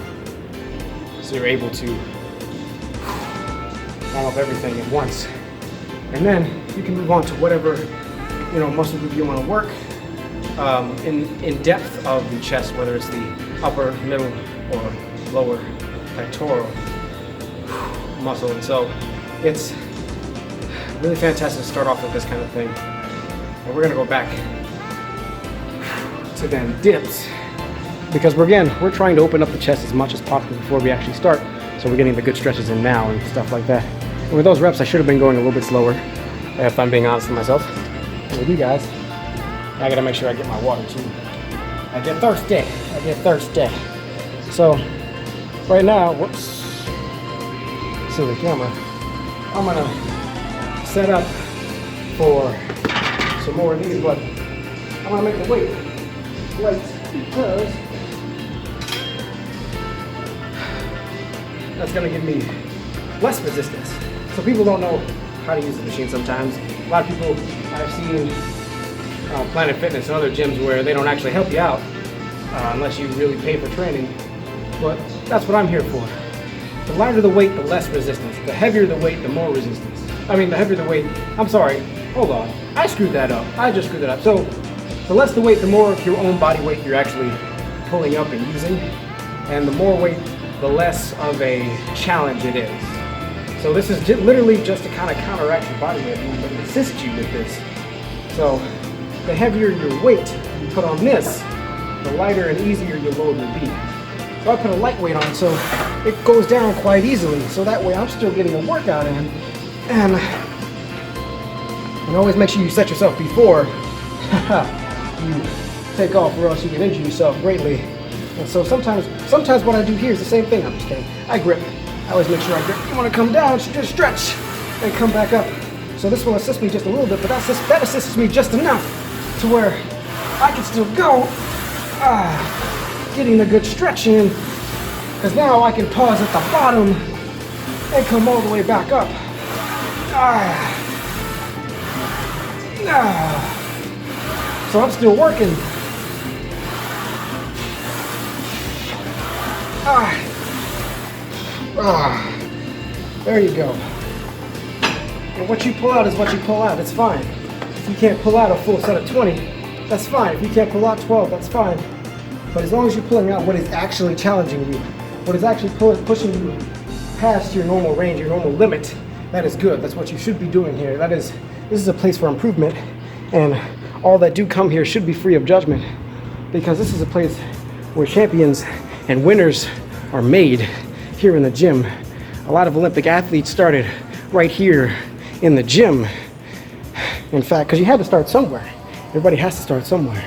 So you're able to warm up everything at once. And then you can move on to whatever, muscle group you want to work in depth of the chest, whether it's the upper, middle, or lower pectoral muscle. And so it's really fantastic to start off with this kind of thing. And we're gonna go back to then dips because we're trying to open up the chest as much as possible before we actually start. So we're getting the good stretches in now and stuff like that. And with those reps, I should have been going a little bit slower, if I'm being honest with myself. And with you guys, I gotta make sure I get my water too. I get thirsty. So right now, whoops, silly camera. I'm gonna set up for some more of these, but I'm gonna make the weight light because that's gonna give me less resistance. So people don't know how to use the machine sometimes. A lot of people I've seen Planet Fitness and other gyms where they don't actually help you out unless you really pay for training. But that's what I'm here for. The lighter the weight, the less resistance. The heavier the weight, the more resistance. I mean, the heavier the weight, I'm sorry, hold on. I screwed that up. I just screwed that up. So the less the weight, the more of your own body weight you're actually pulling up and using. And the more weight, the less of a challenge it is. So this is literally just to kind of counteract your body weight movement and assist you with this. So the heavier your weight you put on this, the lighter and easier your load will be. So I put a lightweight on so it goes down quite easily. So that way I'm still getting a workout in. And always make sure you set yourself before you take off, or else you can injure yourself greatly. And so sometimes what I do here is the same thing. I'm just kidding. I grip. I always make sure I grip. You want to come down, just stretch, and come back up. So this will assist me just a little bit, but that assists me just enough to where I can still go, getting a good stretch in, because now I can pause at the bottom and come all the way back up. So I'm still working. There you go. And what you pull out is what you pull out. It's fine. If you can't pull out a full set of 20, that's fine. If you can't pull out 12, that's fine. But as long as you're pulling out what is actually challenging you, what is actually pushing you past your normal range, your normal limit, that is good. That's what you should be doing here. This is a place for improvement, and all that do come here should be free of judgment, because this is a place where champions and winners are made here in the gym. A lot of Olympic athletes started right here in the gym. In fact, because you had to start somewhere. Everybody has to start somewhere,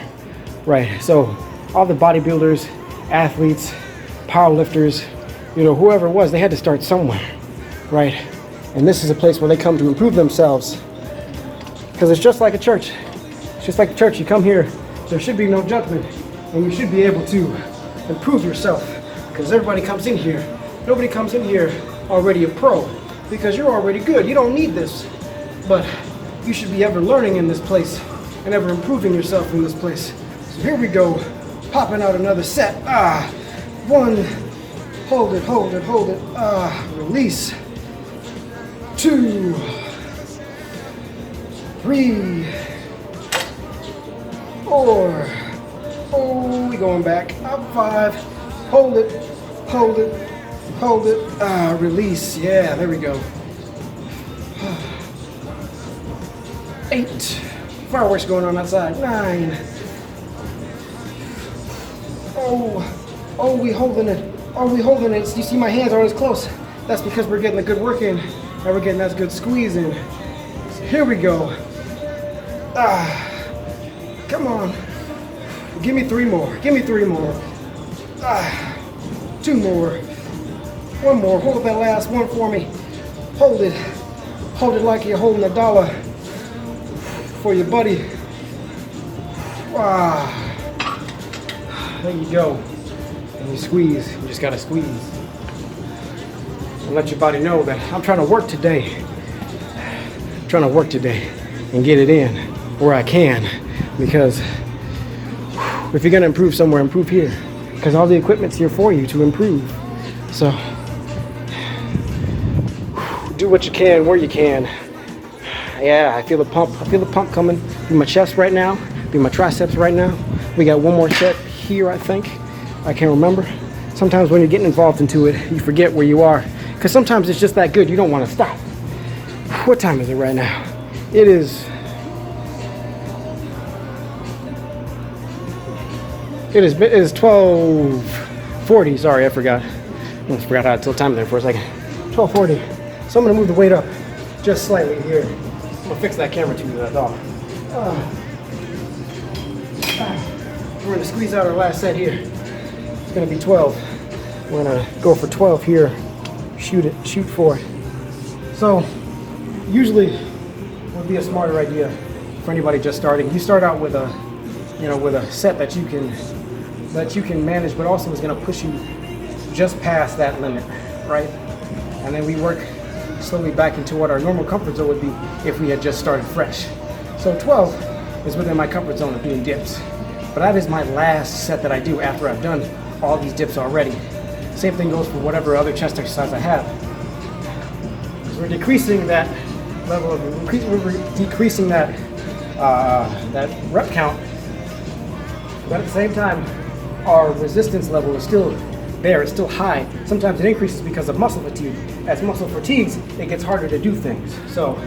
right? So all the bodybuilders, athletes, powerlifters, whoever it was, they had to start somewhere, right? And this is a place where they come to improve themselves, because it's just like a church. It's just like a church. You come here, there should be no judgment, and you should be able to improve yourself, because everybody comes in here. Nobody comes in here already a pro, because you're already good. You don't need this, but you should be ever learning in this place and ever improving yourself in this place. So here we go, popping out another set. One, hold it, release. 2, 3, 4. Oh, we going back. Up 5. Hold it. Release. Yeah, there we go. 8. Fireworks going on outside. 9. Oh, we holding it. You see my hands aren't as close. That's because we're getting a good work in, and we're getting that good squeeze in. So here we go. Come on. Give me 3 more. 2 more. 1 more. Hold that last one for me. Hold it like you're holding $1 for your buddy. There you go. And you squeeze. You just gotta squeeze. And let your body know that I'm trying to work today. And get it in where I can. Because if you're gonna improve somewhere, improve here. Because all the equipment's here for you to improve. So do what you can where you can. Yeah, I feel the pump. Coming through my chest right now, through my triceps right now. We got one more set here, I think. I can't remember. Sometimes when you're getting involved into it, you forget where you are. Because sometimes it's just that good, you don't want to stop. What time is it right now? It is 12:40. Sorry, I forgot. I almost forgot how to tell time there for a second. 12:40. So I'm gonna move the weight up just slightly here. I'm gonna fix that camera too, that's all. We're gonna squeeze out our last set here. It's gonna be 12. We're gonna go for 12 here. Shoot for it. So usually it would be a smarter idea for anybody just starting. You start out with a set that you can manage, but also is gonna push you just past that limit, right? and then we work slowly back into what our normal comfort zone would be if we had just started fresh. So 12 is within my comfort zone of doing dips. But that is my last set that I do after I've done all these dips already. Same thing goes for whatever other chest exercise I have. So we're decreasing that level of, we're decreasing that rep count, but at the same time, our resistance level is still there, it's still high. Sometimes it increases because of muscle fatigue. As muscle fatigues, it gets harder to do things. So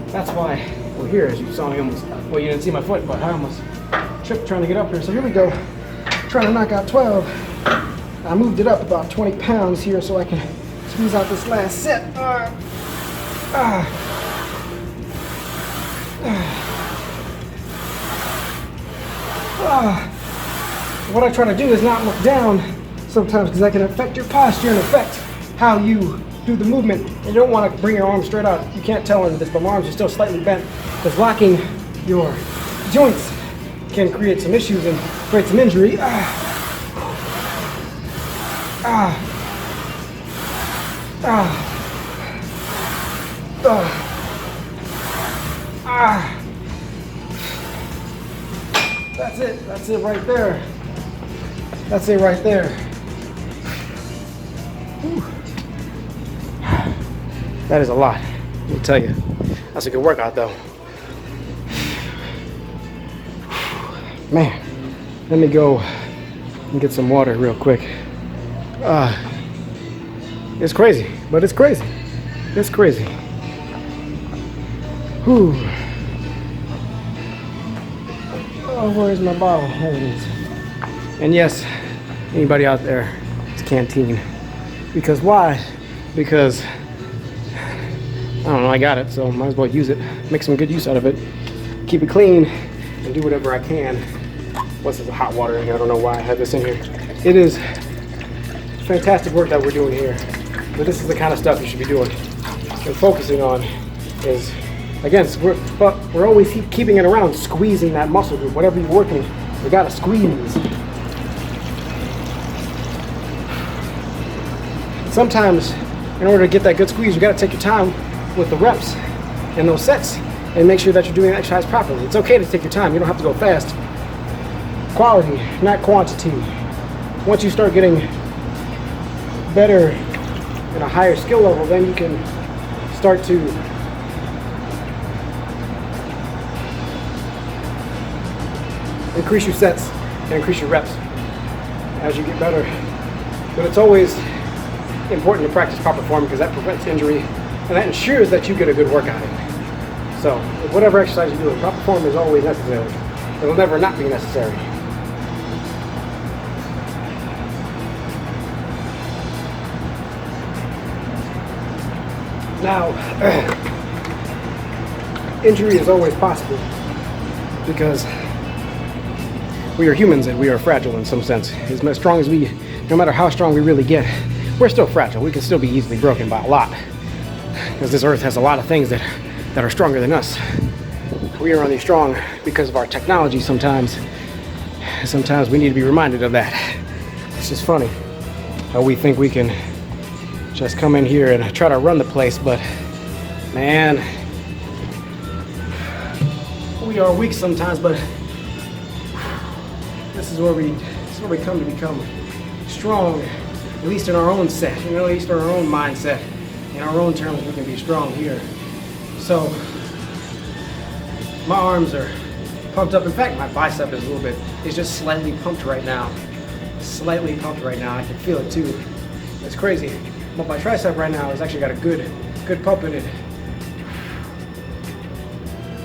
that's why we're here, as you saw me almost, well, you didn't see my foot, but I almost tripped trying to get up here. So here we go, trying to knock out 12. I moved it up about 20 pounds here so I can squeeze out this last set. What I try to do is not look down sometimes because that can affect your posture and affect how you do the movement. You don't want to bring your arms straight out. You can't tell in this, but my arms are still slightly bent because locking your joints can create some issues and create some injury. That's it right there. That's it right there. Whew. That is a lot, let me tell you. That's a good workout though. Man, let me go and get some water real quick. It's crazy, but it's crazy. It's crazy. Whew. Oh, where's my bottle? There it is. And yes, anybody out there, it's canteen. Because why? Because, I don't know, I got it, so might as well use it. Make some good use out of it. Keep it clean and do whatever I can. What's this hot water in here? I don't know why I have this in here. It is fantastic work that we're doing here. But this is the kind of stuff you should be doing and focusing on is, again, we're always keeping it around, squeezing that muscle group. Whatever you're working, you gotta squeeze. Sometimes, in order to get that good squeeze, you gotta take your time with the reps and those sets and make sure that you're doing the exercise properly. It's okay to take your time. You don't have to go fast. Quality, not quantity. Once you start getting better at a higher skill level, then you can start to increase your sets and increase your reps as you get better. But it's always important to practice proper form because that prevents injury and that ensures that you get a good workout in. So whatever exercise you're doing, proper form is always necessary. It will never not be necessary. Now, injury is always possible because we are humans and we are fragile in some sense. As strong as we, no matter how strong we really get, we're still fragile. We can still be easily broken by a lot because this earth has a lot of things that are stronger than us. We are only strong because of our technology sometimes. Sometimes we need to be reminded of that. It's just funny how we think we can just come in here and try to run the place, but man, we are weak sometimes, but this is where we come to become strong, at least in our own set, at least in our own mindset. In our own terms, we can be strong here. So my arms are pumped up. In fact, my bicep is it's just slightly pumped right now. Slightly pumped right now. I can feel it too. It's crazy. But my tricep right now has actually got a good pump in it.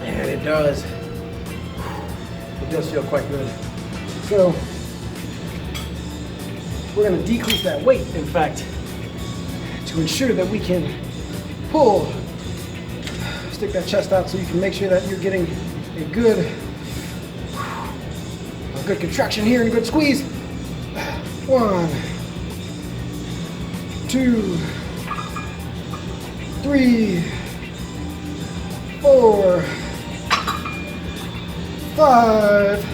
And it does feel quite good. So we're going to decrease that weight, in fact, to ensure that we can pull, stick that chest out so you can make sure that you're getting a good contraction here and a good squeeze. 1, 2, 3, 4, 5,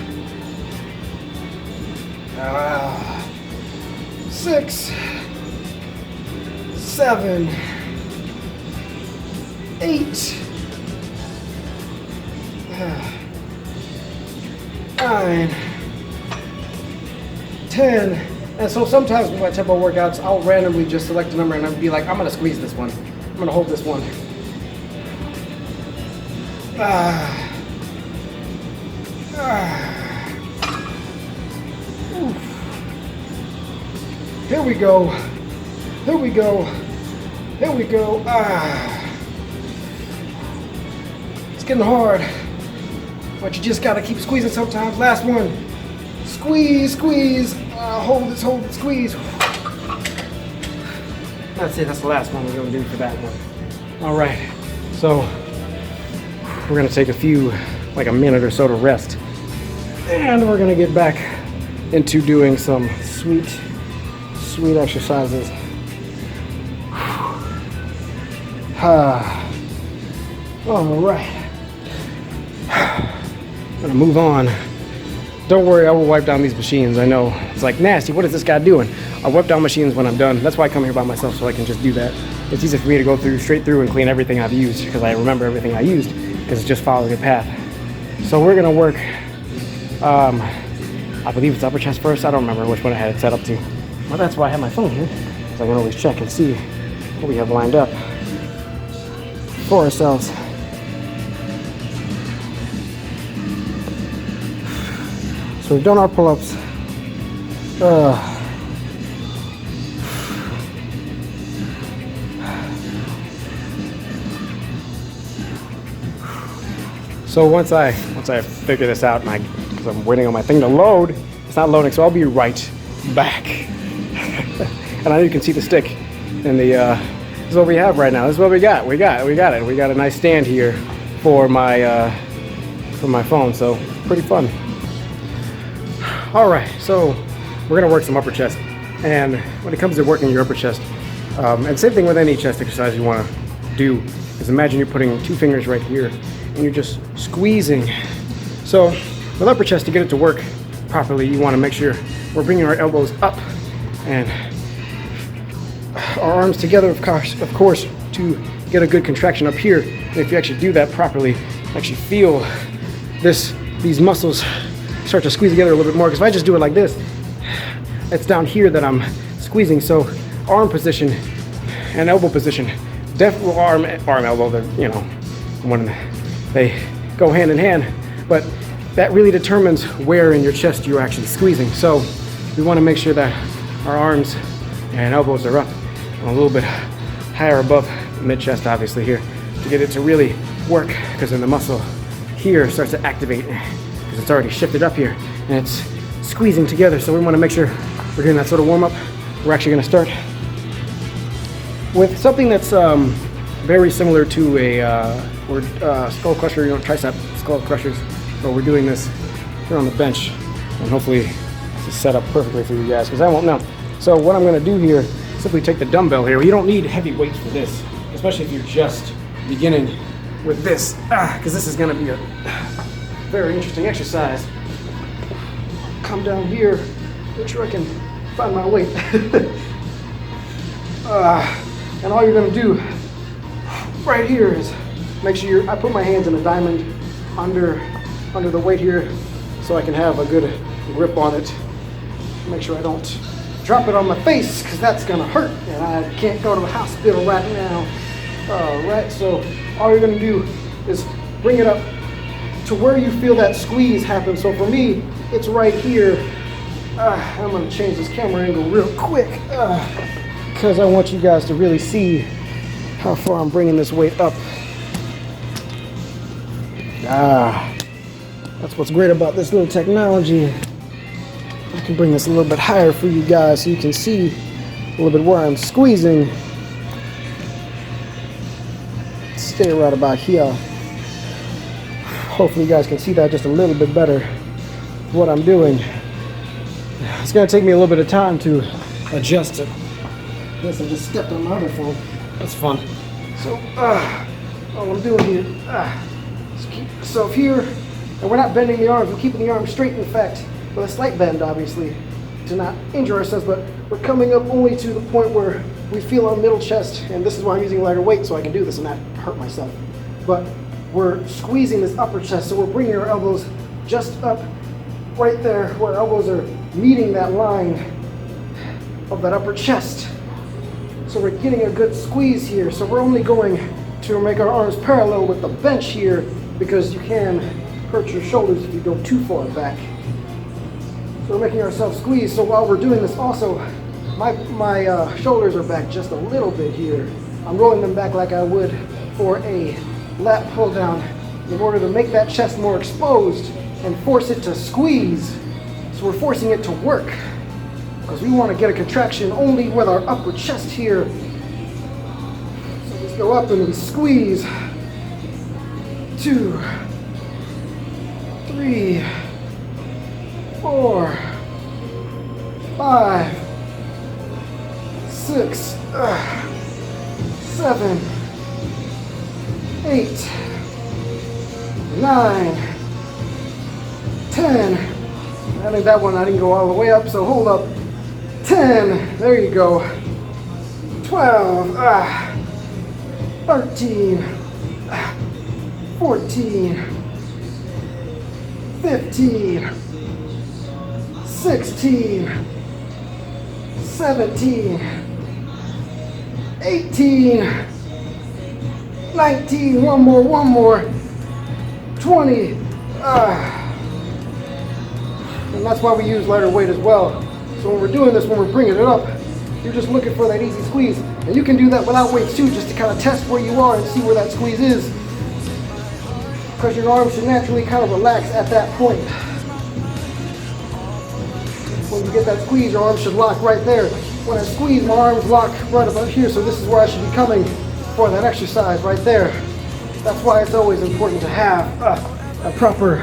6, 7, 8, 9, 10. And so sometimes with my tempo workouts, I'll randomly just select a number and I'll be like, I'm gonna squeeze this one. I'm gonna hold this one. Here we go. Here we go. Here we go. It's getting hard, but you just gotta keep squeezing sometimes. Last one. Squeeze, squeeze. Hold it, squeeze. That's it. That's the last one we're gonna do for that one. All right. So we're gonna take like a minute or so to rest, and we're gonna get back into doing some sweet exercises. All right. I'm gonna move on. Don't worry, I will wipe down these machines. I know it's like nasty. What is this guy doing? I wipe down machines when I'm done. That's why I come here by myself, so I can just do that. It's easy for me to go straight through and clean everything I've used because I remember everything I used because it's just following a path. So we're gonna work. I believe it's upper chest first. I don't remember which one I had it set up to. Well, that's why I have my phone here, so I can always check and see what we have lined up for ourselves. So we've done our pull-ups. So once I figure this out, because I'm waiting on my thing to load, it's not loading, so I'll be right back. And I know you can see the stick in the. This is what we have right now. This is what we got. We got it. We got a nice stand here for my phone. So pretty fun. All right, so we're gonna work some upper chest. And when it comes to working your upper chest, and same thing with any chest exercise you want to do, is imagine you're putting 2 fingers right here and you're just squeezing. So with upper chest, to get it to work properly, you want to make sure we're bringing our elbows up and our arms together, of course, to get a good contraction up here. And if you actually do that properly, actually feel these muscles start to squeeze together a little bit more. Because if I just do it like this, it's down here that I'm squeezing. So arm position and elbow position, definitely arm, elbow, they go hand in hand. But that really determines where in your chest you're actually squeezing. So we want to make sure that our arms and elbows are up and a little bit higher above mid-chest, obviously, here, to get it to really work, because then the muscle here starts to activate because it's already shifted up here and it's squeezing together. So we want to make sure we're doing that sort of warm-up. We're actually going to start with something that's very similar to a skull crusher, tricep skull crushers, but we're doing this here on the bench, and hopefully this is set up perfectly for you guys, because I won't know. So what I'm going to do here, simply take the dumbbell here. You don't need heavy weights for this, especially if you're just beginning with this, because this is going to be a very interesting exercise. Come down here, make sure I can find my weight. And all you're going to do right here is make sure I put my hands in a diamond under the weight here, so I can have a good grip on it. Make sure I don't drop it on my face, because that's gonna hurt and I can't go to the hospital right now. All right, so all you're gonna do is bring it up to where you feel that squeeze happen. So for me, it's right here. I'm gonna change this camera angle real quick because I want you guys to really see how far I'm bringing this weight up. That's what's great about this little technology. I can bring this a little bit higher for you guys so you can see a little bit where I'm squeezing. Stay right about here. Hopefully you guys can see that just a little bit better, what I'm doing. It's gonna take me a little bit of time to adjust to this. I just stepped on my other phone. That's fun. So, all I'm doing here, just keep myself here. And we're not bending the arms, we're keeping the arms straight, in fact, with a slight bend, obviously, to not injure ourselves, but we're coming up only to the point where we feel our middle chest, and this is why I'm using lighter weight so I can do this and not hurt myself. But we're squeezing this upper chest, so we're bringing our elbows just up right there where our elbows are meeting that line of that upper chest. So we're getting a good squeeze here. So we're only going to make our arms parallel with the bench here because you can hurt your shoulders if you go too far back. So we're making ourselves squeeze. So while we're doing this also, my shoulders are back just a little bit here. I'm rolling them back like I would for a lat pull down in order to make that chest more exposed and force it to squeeze. So we're forcing it to work because we want to get a contraction only with our upper chest here. So let's go up and we squeeze. 2, 3, 4, 5, 6, 7, 8, 9, 10. I think that one I didn't go all the way up, so hold up. 10, there you go. 12, 13, 14, 15, 16, 17, 18, 19, one more, 20, and that's why we use lighter weight as well. So when we're doing this, when we're bringing it up, you're just looking for that easy squeeze. And you can do that without weights too, just to kind of test where you are and see where that squeeze is. Because your arms should naturally kind of relax at that point. When you get that squeeze, your arms should lock right there. When I squeeze, my arms lock right about here, so this is where I should be coming for that exercise right there. That's why it's always important to have a proper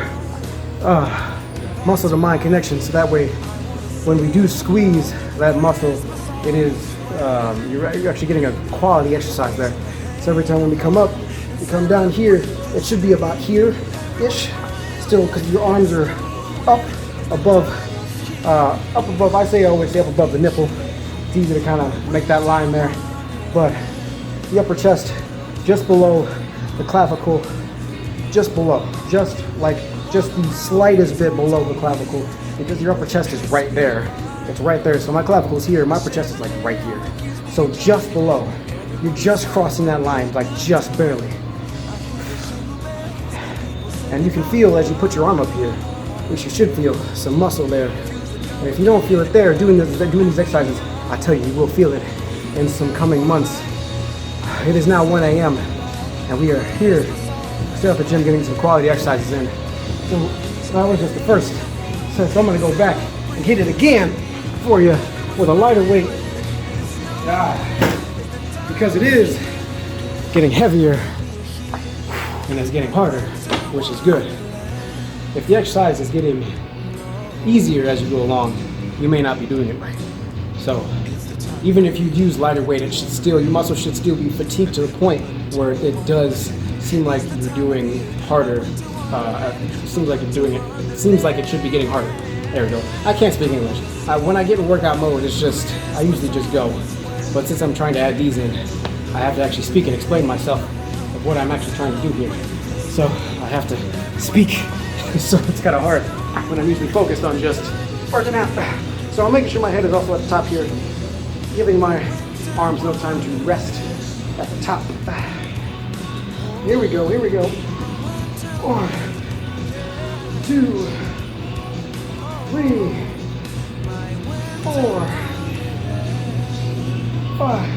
muscle to mind connection, so that way when we do squeeze that muscle, it is you're actually getting a quality exercise there. So every time when we come up, we come down here, it should be about here-ish still, because your arms are up above, I always say up above the nipple. It's easy to kind of make that line there, but the upper chest just below the clavicle, just below, just the slightest bit below the clavicle, because your upper chest is right there. It's right there. So my clavicle is here, my upper chest is like right here. So just below. You're just crossing that line, like just barely. And you can feel as you put your arm up here, which you should feel some muscle there. And if you don't feel it there, doing these exercises, I tell you, you will feel it in some coming months. It is now 1 a.m. and we are here still at the gym getting some quality exercises in. So that was just the first. So I'm gonna go back and hit it again for you with a lighter weight. Because it is getting heavier and it's getting harder, which is good. If the exercise is getting easier as you go along, you may not be doing it right. So even if you use lighter weight, it should still, your muscle should still be fatigued to the point where it does seem like you're doing harder. Seems like it should be getting harder. There we go. I can't speak English. When I get in workout mode, it's just, I usually just go. But since I'm trying to add these in, I have to actually speak and explain myself of what I'm actually trying to do here. So I have to speak. So it's kind of hard when I'm usually focused on just working out. So I'm making sure my head is also at the top here, giving my arms no time to rest at the top. Here we go, here we go. 1, 2, 3, 4, 5,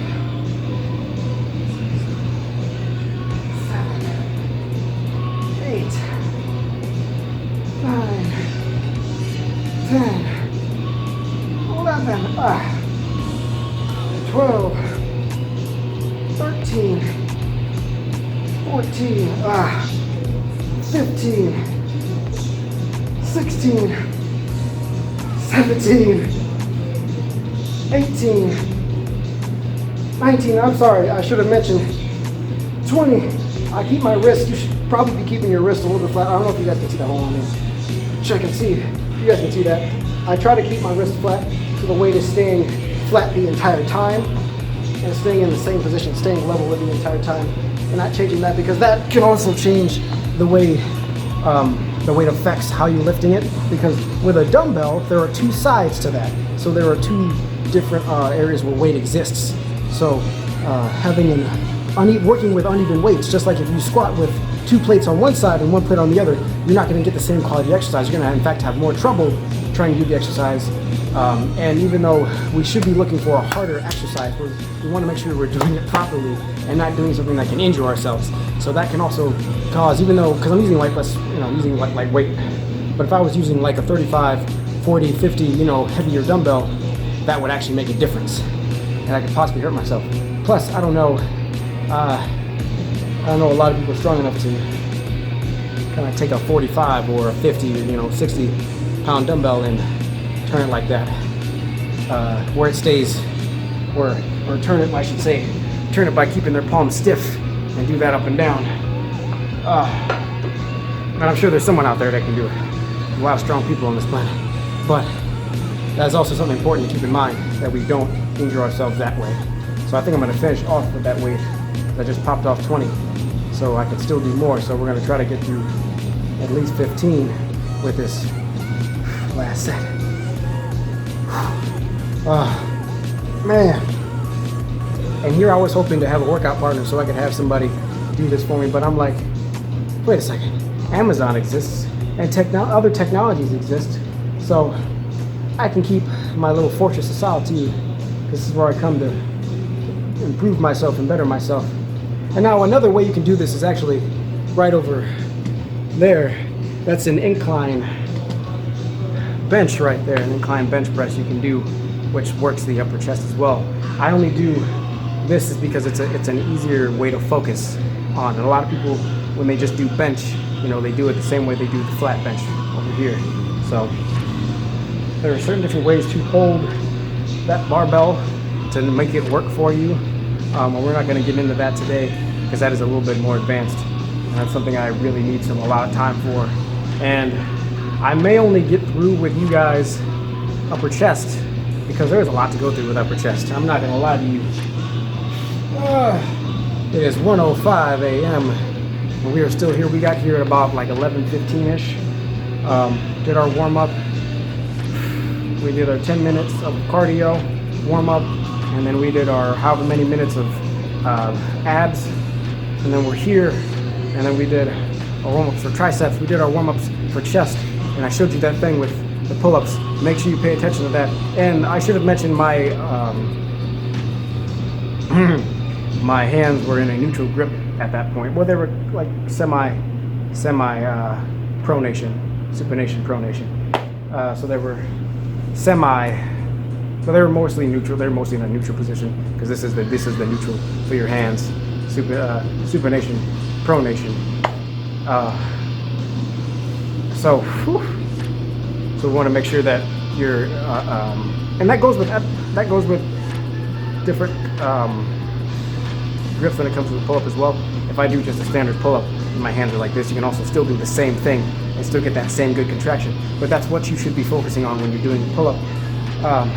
7, 8, 9, 10, 11, 12, 13, 14, 15, 16, 17, 18, 19, I'm sorry, I should have mentioned 20. I keep my wrist, you should probably be keeping your wrist a little bit flat. I don't know if you guys can see that. Hold on there. Check and see. You guys can see that. I try to keep my wrist flat so the weight is staying flat the entire time. and staying in the same position, staying level with the entire time, and not changing that, because that can also change the way it affects how you're lifting it. Because with a dumbbell, there are two sides to that. So there are two different areas where weight exists. So working with uneven weights, just like if you squat with 2 plates on one side and 1 plate on the other, you're not going to get the same quality exercise. You're going to, in fact, have more trouble trying to do the exercise. And even though we should be looking for a harder exercise, we want to make sure we're doing it properly and not doing something that can injure ourselves. So that can also cause, even though, because I'm using light weight, but if I was using like a 35, 40, 50, heavier dumbbell, that would actually make a difference, and I could possibly hurt myself. Plus, I don't know a lot of people strong enough to kind of take a 45 or a 50, 60 pound dumbbell and turn it like that, where it stays, or turn it, I should say, turn it by keeping their palms stiff and do that up and down. And I'm sure there's someone out there that can do it. There's a lot of strong people on this planet, but that's also something important to keep in mind, that we don't injure ourselves that way. So I think I'm going to finish off with that weight. I just popped off 20, so I can still do more. So we're going to try to get through at least 15 with this last set. Man. And here I was hoping to have a workout partner so I could have somebody do this for me, but I'm like, wait a second, Amazon exists and other technologies exist, so I can keep my little fortress of solitude. This is where I come to improve myself and better myself. And now another way you can do this is actually right over there. That's an incline bench right there, an incline bench press you can do, which works the upper chest as well. I only do this is because it's an easier way to focus on. And a lot of people, when they just do bench, they do it the same way they do the flat bench over here. So there are certain different ways to hold that barbell to make it work for you. And we're not going to get into that today because that is a little bit more advanced. And that's something I really need a lot of time for. And I may only get through with you guys upper chest because there's a lot to go through with upper chest. I'm not going to lie to you. It is 1:05 a.m. and we are still here. We got here at about like 11:15-ish. Did our warm-up. We did our 10 minutes of cardio warm-up, and then we did our however many minutes of abs, and then we're here, and then we did our warm-ups for triceps. We did our warm-ups for chest, and I showed you that thing with the pull-ups. Make sure you pay attention to that. And I should have mentioned my my hands were in a neutral grip at that point. Well, they were like semi pronation, supination, pronation. So they were mostly neutral. They're mostly in a neutral position because this is the neutral for your hands. Supination, pronation. So we want to make sure that you're, and that goes with different grips when it comes to the pull-up as well. If I do just a standard pull-up and my hands are like this, you can also still do the same thing and still get that same good contraction. But that's what you should be focusing on when you're doing the pull-up. I'm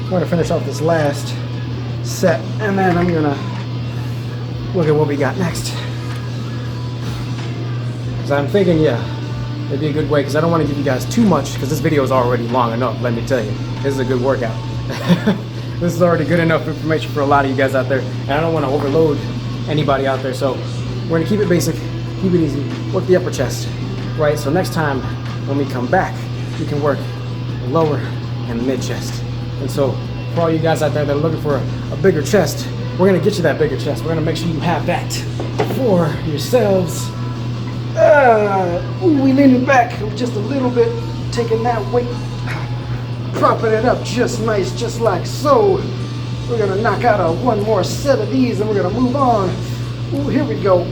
going to finish off this last set, and then I'm going to look at what we got next. Because I'm thinking, it'd be a good way, because I don't want to give you guys too much, because this video is already long enough, let me tell you. This is a good workout. This is already good enough information for a lot of you guys out there, and I don't want to overload anybody out there, so we're going to keep it basic, keep it easy, work the upper chest, right? So next time when we come back, we can work the lower and the mid chest. And so for all you guys out there that are looking for a bigger chest, we're going to get you that bigger chest. We're going to make sure you have that for yourselves. We leaning back just a little bit, taking that weight, propping it up just nice, just like so. We're gonna knock out one more set of these and we're gonna move on. Ooh, here we go.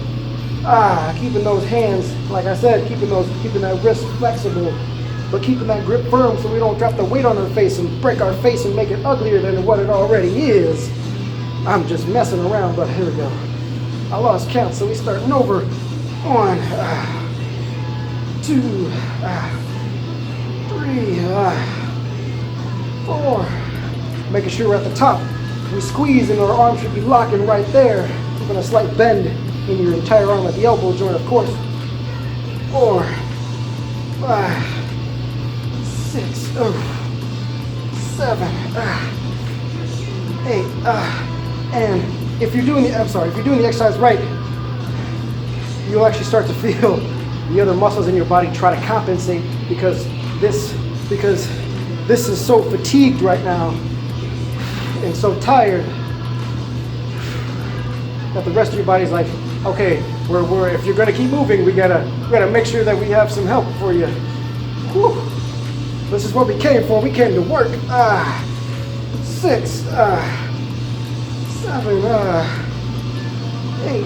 Keeping those hands, like I said, keeping that wrist flexible, but keeping that grip firm so we don't drop the weight on our face and break our face and make it uglier than what it already is. I'm just messing around, but here we go. I lost count, so we're starting over. 1, 2, 3, 4. Making sure we're at the top. we squeeze and our arm should be locking right there. We're gonna slight bend in your entire arm at the elbow joint, of course. 4, 5, 6, 7, 8, and if you're doing the exercise right, you'll actually start to feel the other muscles in your body try to compensate because this is so fatigued right now and so tired that the rest of your body's like, okay, we're if you're gonna keep moving, we gotta make sure that we have some help for you. Whew. This is what we came for. We came to work. 6, 7, 8,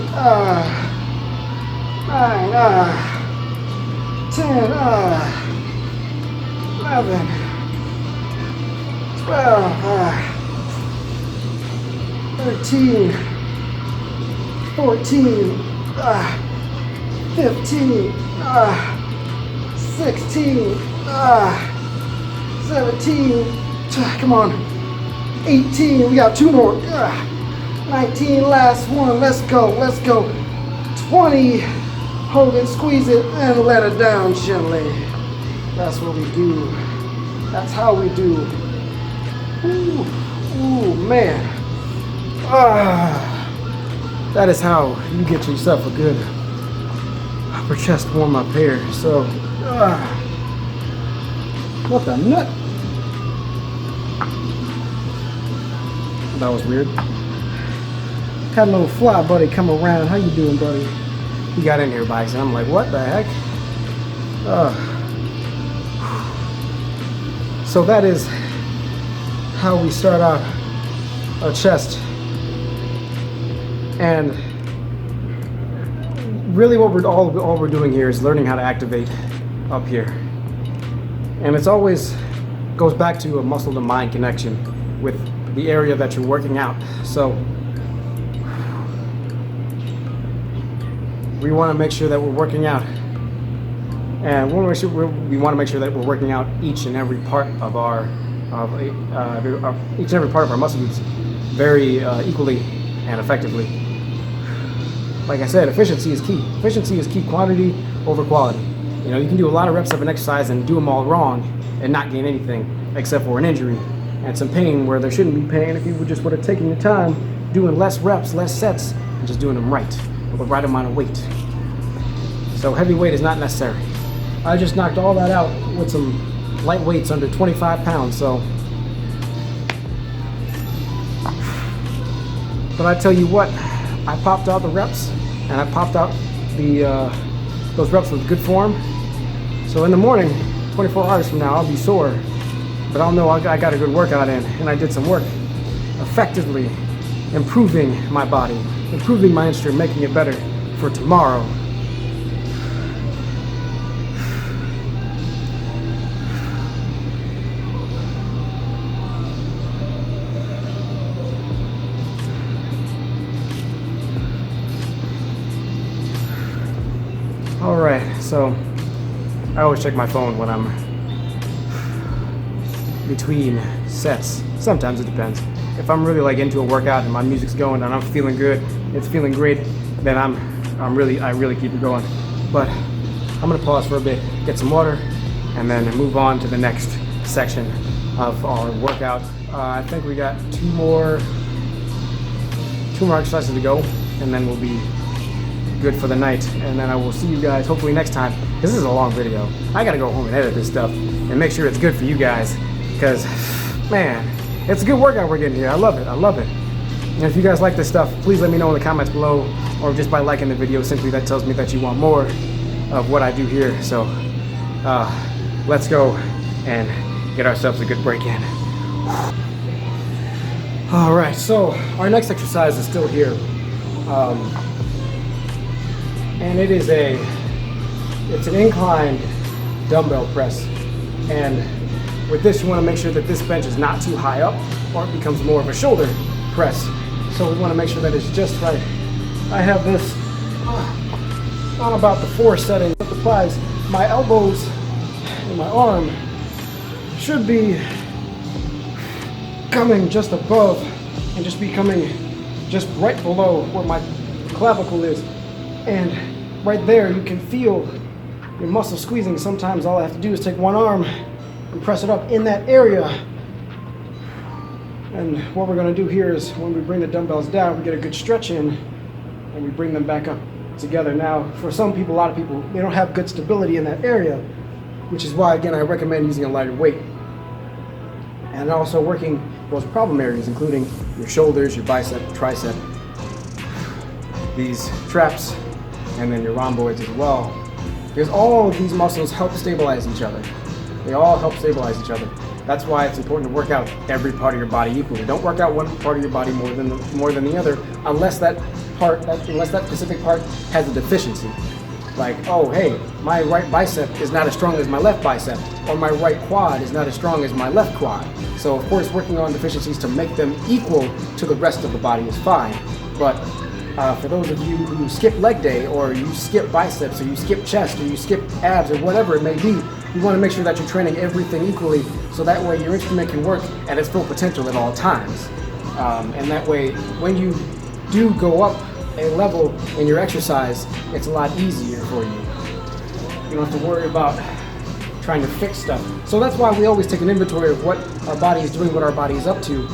9, 10, 11, 12, 13, 14, 15, 16, 17, come on, 18, we got 2 more, 19, last one, let's go, 20, hold it, squeeze it, and let it down gently. That's what we do. That's how we do. Ooh, man. That is how you get yourself a good upper chest warm up here. So, what the nut? That was weird. Had a little fly buddy come around. How you doing, buddy? He got in here by accident. I'm like, what the heck? So that is how we start out our chest. And really what all we're doing here is learning how to activate up here. And it's always goes back to a muscle to mind connection with the area that you're working out. So we want to make sure that we're working out, and we want to make sure that we're working out each and every part of our muscle groups very equally and effectively. Like I said, efficiency is key. Efficiency is key. Quantity over quality. You know, you can do a lot of reps of an exercise and do them all wrong and not gain anything except for an injury and some pain where there shouldn't be pain if you would have taken your time doing less reps, less sets, and just doing them right with the right amount of weight. So heavy weight is not necessary. I just knocked all that out with some light weights under 25 pounds. So, but I tell you what, I popped out the reps and I popped out those reps with good form. So in the morning, 24 hours from now, I'll be sore, but I'll know I got a good workout in and I did some work effectively improving my body, improving my instrument, making it better for tomorrow. All right, so I always check my phone when I'm between sets. Sometimes it depends. If I'm really like into a workout and my music's going and I'm feeling good, it's feeling great, then I really keep it going. But I'm gonna pause for a bit, get some water, and then move on to the next section of our workout. I think we got two more exercises to go, and then we'll be good for the night. And then I will see you guys hopefully next time, because this is a long video. I gotta go home and edit this stuff and make sure it's good for you guys, because man, it's a good workout we're getting here. I love it. And if you guys like this stuff, please let me know in the comments below, or just by liking the video. Simply that tells me that you want more of what I do here. So let's go and get ourselves a good break in. All right, so our next exercise is still here. And it's an inclined dumbbell press. And with this, you want to make sure that this bench is not too high up, or it becomes more of a shoulder press. So we want to make sure that it's just right. I have this on about the 4 setting. That applies. My elbows and my arm should be coming just above and just becoming just right below where my clavicle is. And right there, you can feel your muscle squeezing. Sometimes all I have to do is take one arm and press it up in that area. And what we're going to do here is when we bring the dumbbells down, we get a good stretch in and we bring them back up together. Now, for some people, a lot of people, they don't have good stability in that area, which is why, again, I recommend using a lighter weight. And also working those problem areas, including your shoulders, your bicep, tricep, these traps, and then your rhomboids as well. Because all of these muscles help stabilize each other. They all help stabilize each other. That's why it's important to work out every part of your body equally. Don't work out one part of your body more than the other, unless that specific part has a deficiency. Like, oh, hey, my right bicep is not as strong as my left bicep, or my right quad is not as strong as my left quad. So, of course, working on deficiencies to make them equal to the rest of the body is fine. But for those of you who skip leg day, or you skip biceps, or you skip chest, or you skip abs, or whatever it may be, you want to make sure that you're training everything equally, so that way your instrument can work at its full potential at all times. And that way, when you do go up a level in your exercise, it's a lot easier for you. You don't have to worry about trying to fix stuff. So that's why we always take an inventory of what our body is doing, what our body is up to,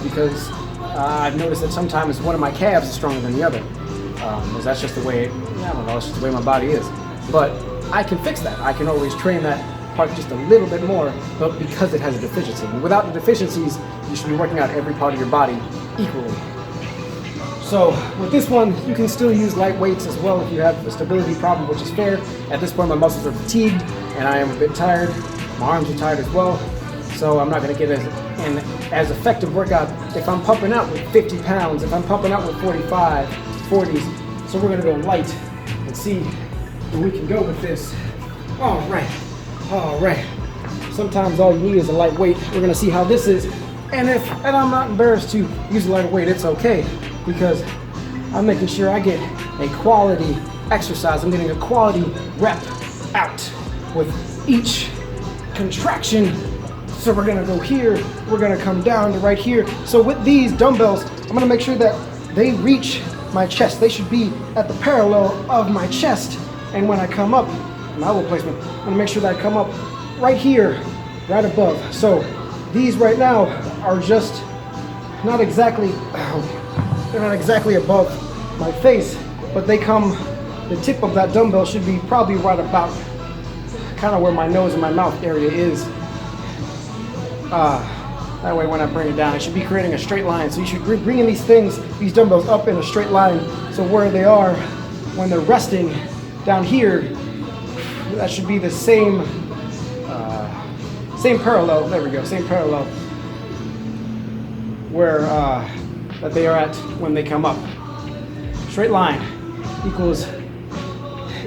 because I've noticed that sometimes one of my calves is stronger than the other. Because that's just the way, I don't know, it's just the way my body is. But I can fix that. I can always train that part just a little bit more, but because it has a deficiency. And without the deficiencies, you should be working out every part of your body equally. So with this one, you can still use light weights as well if you have a stability problem, which is fair. At this point, my muscles are fatigued and I am a bit tired. My arms are tired as well. So I'm not gonna get an as effective workout if I'm pumping out with 50 pounds, if I'm pumping out with 45, 40s. So we're gonna go light and see where we can go with this. All right. Sometimes all you need is a light weight. We're gonna see how this is. And I'm not embarrassed to use a lighter weight, it's okay, because I'm making sure I get a quality exercise. I'm getting a quality rep out with each contraction. So we're gonna go here, we're gonna come down to right here. So with these dumbbells, I'm gonna make sure that they reach my chest. They should be at the parallel of my chest. And when I come up, my elbow placement, I'm gonna make sure that I come up right here, right above. So these right now are just not exactly, they're not exactly above my face, but they come, the tip of that dumbbell should be probably right about kind of where my nose and my mouth area is. That way when I bring it down, it should be creating a straight line. So you should be bringing these things, these dumbbells up in a straight line. So where they are, when they're resting down here, that should be the same parallel, there we go, same parallel where that they are at when they come up. Straight line equals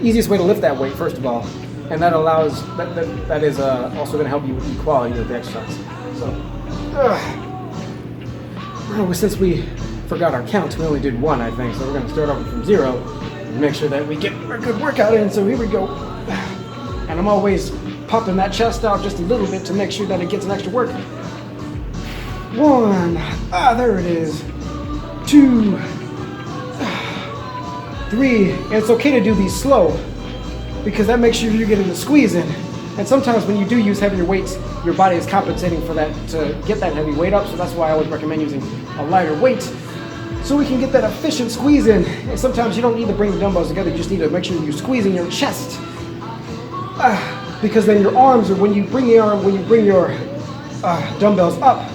easiest way to lift that weight, first of all, and that allows, that is also going to help you with the quality of the exercise. So, since we forgot our count, we only did one, I think, so we're going to start over from 0 and make sure that we get a good workout in. So here we go. And I'm always pumping that chest out just a little bit to make sure that it gets an extra work. 1, there it is. 2, 3, and it's okay to do these slow because that makes sure you're getting the squeeze in. And sometimes when you do use heavier weights, your body is compensating for that to get that heavy weight up. So that's why I always recommend using a lighter weight so we can get that efficient squeeze in. And sometimes you don't need to bring the dumbbells together. You just need to make sure you're squeezing your chest. Because then your arms, or when you bring your dumbbells up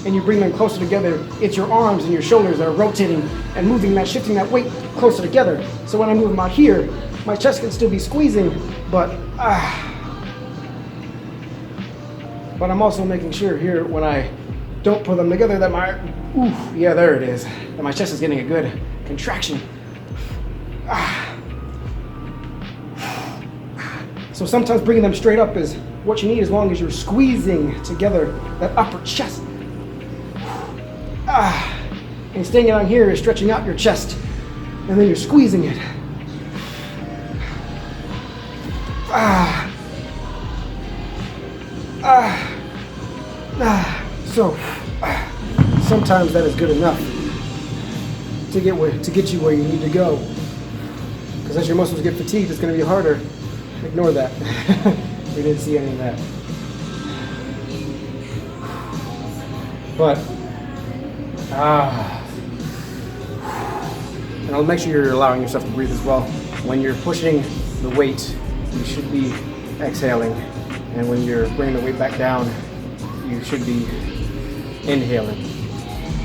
and you bring them closer together, it's your arms and your shoulders that are rotating and moving that, shifting that weight closer together. So when I move them out here, my chest can still be squeezing, but I'm also making sure here when I don't put them together that there it is, that my chest is getting a good contraction. So sometimes bringing them straight up is what you need as long as you're squeezing together that upper chest. And staying down here is stretching out your chest, and then you're squeezing it. So sometimes that is good enough to get you where you need to go. Because as your muscles get fatigued, it's going to be harder. Ignore that. We didn't see any of that. But and I'll make sure you're allowing yourself to breathe as well. When you're pushing the weight, you should be exhaling, and when you're bringing the weight back down, you should be inhaling.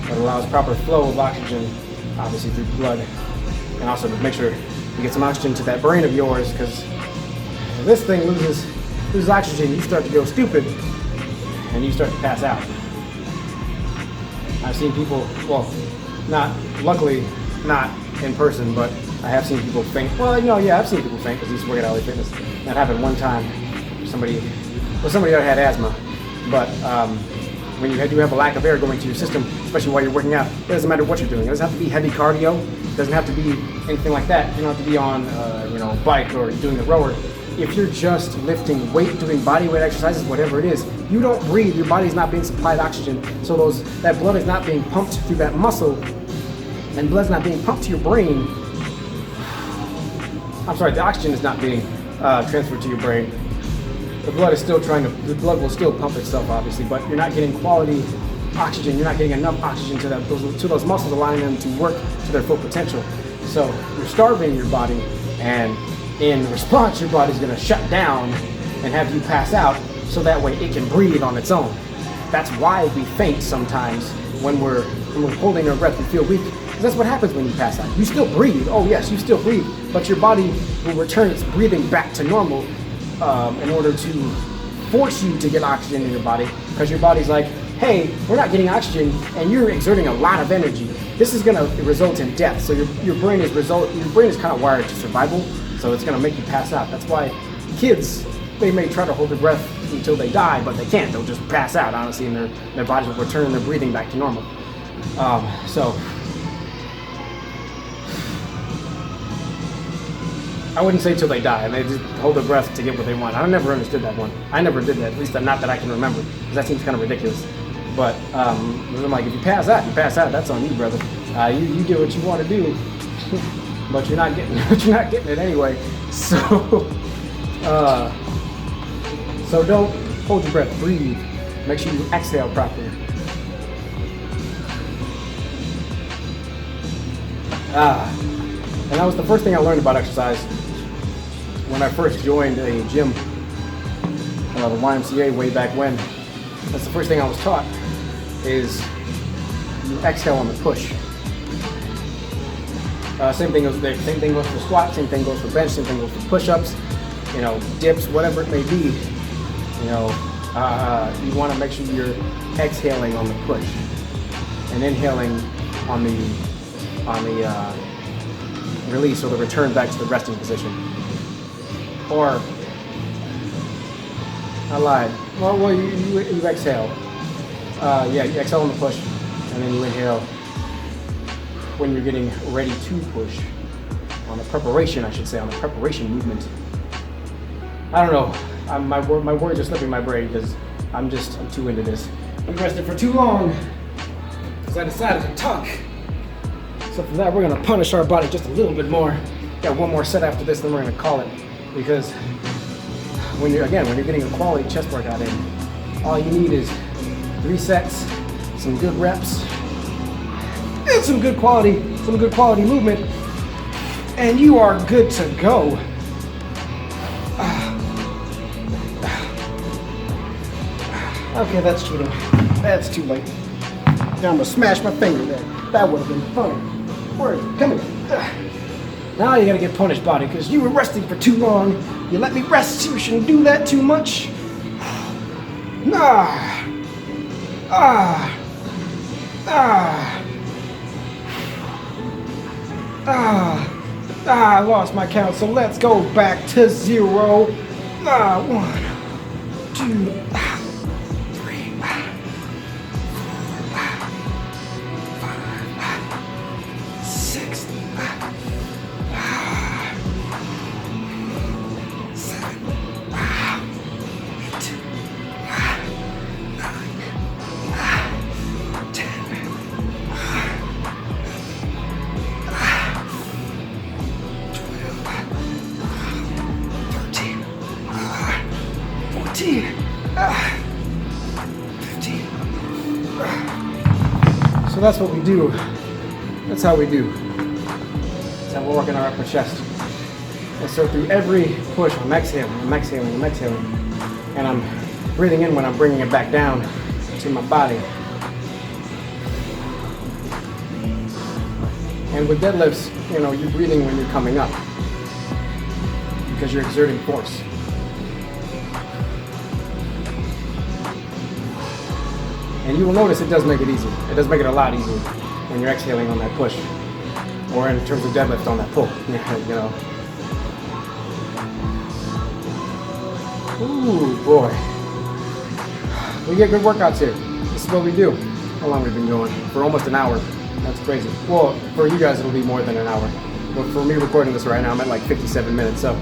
That allows proper flow of oxygen, obviously through blood, and also to make sure you get some oxygen to that brain of yours, because if this thing loses oxygen, you start to go stupid, and you start to pass out. I've seen people, well, luckily not in person, but I have seen people faint. Well, no, yeah, I've seen people faint because I used to work at LA Fitness. That happened one time. Somebody that had asthma. But when you do have a lack of air going to your system, especially while you're working out, it doesn't matter what you're doing. It doesn't have to be heavy cardio. It doesn't have to be anything like that. You don't have to be on, a bike or doing the rower. If you're just lifting weight, doing body weight exercises, whatever it is, you don't breathe. Your body's not being supplied oxygen, so that blood is not being pumped through that muscle, and blood's not being pumped to your brain. I'm sorry, the oxygen is not being transferred to your brain. The blood will still pump itself, obviously, but you're not getting quality oxygen. You're not getting enough oxygen to those muscles, allowing them to work to their full potential. So you're starving your body, and in response, your body's going to shut down and have you pass out, so that way it can breathe on its own. That's why we faint sometimes when we're holding our breath and feel weak. Because that's what happens when you pass out. You still breathe. Oh yes, you still breathe, but your body will return its breathing back to normal in order to force you to get oxygen in your body. Because your body's like, hey, we're not getting oxygen, and you're exerting a lot of energy. This is going to result in death. So your brain is kind of wired to survival. So it's going to make you pass out. That's why kids, they may try to hold their breath until they die, but they can't. They'll just pass out, honestly, and their bodies will return their breathing back to normal. So I wouldn't say till they die, and they just hold their breath to get what they want. I never understood that one. I never did that, at least not that I can remember, because that seems kind of ridiculous. But I'm like, if you pass out, that's on you, brother. You do what you want to do. But you're not getting it anyway. So don't hold your breath. Breathe. Make sure you exhale properly. And that was the first thing I learned about exercise when I first joined a gym, the YMCA way back when. That's the first thing I was taught, is you exhale on the push. Same thing goes there. Same thing goes for squat. Same thing goes for bench. Same thing goes for push-ups. Dips, whatever it may be. You want to make sure you're exhaling on the push and inhaling on the release, or the return back to the resting position. Or I lied. Well, you exhale. You exhale on the push, and then you inhale when you're getting ready to push, on the preparation movement. I don't know, my words are slipping my brain because I'm too into this. We rested for too long because I decided to talk. So for that, we're gonna punish our body just a little bit more. Got one more set after this, then we're gonna call it. Because when you're getting a quality chest workout in, all you need is 3 sets, some good reps, and some good quality movement, and you are good to go. Okay, that's cheating. That's too late. Now I'm gonna smash my finger there. That would have been funny. Word, come here. Now you gotta get punished, body, because you were resting for too long. You let me rest, you shouldn't do that too much. I lost my count, so let's go back to 0. 1, 2, 3, 4, 5, 6, 7, 8, 9, 10. 15, 15. So that's what we do. That's how we do. That's how we're working our upper chest. And so through every push, I'm exhaling, I'm exhaling, I'm exhaling. And I'm breathing in when I'm bringing it back down to my body. And with deadlifts, you know, you're breathing when you're coming up because you're exerting force. And you will notice it does make it easy. It does make it a lot easier when you're exhaling on that push, or in terms of deadlift on that pull. You know. Ooh boy, we get good workouts here. This is what we do. How long have we been going? For almost an hour. That's crazy. Well, for you guys it'll be more than an hour. But for me recording this right now, I'm at like 57 minutes. So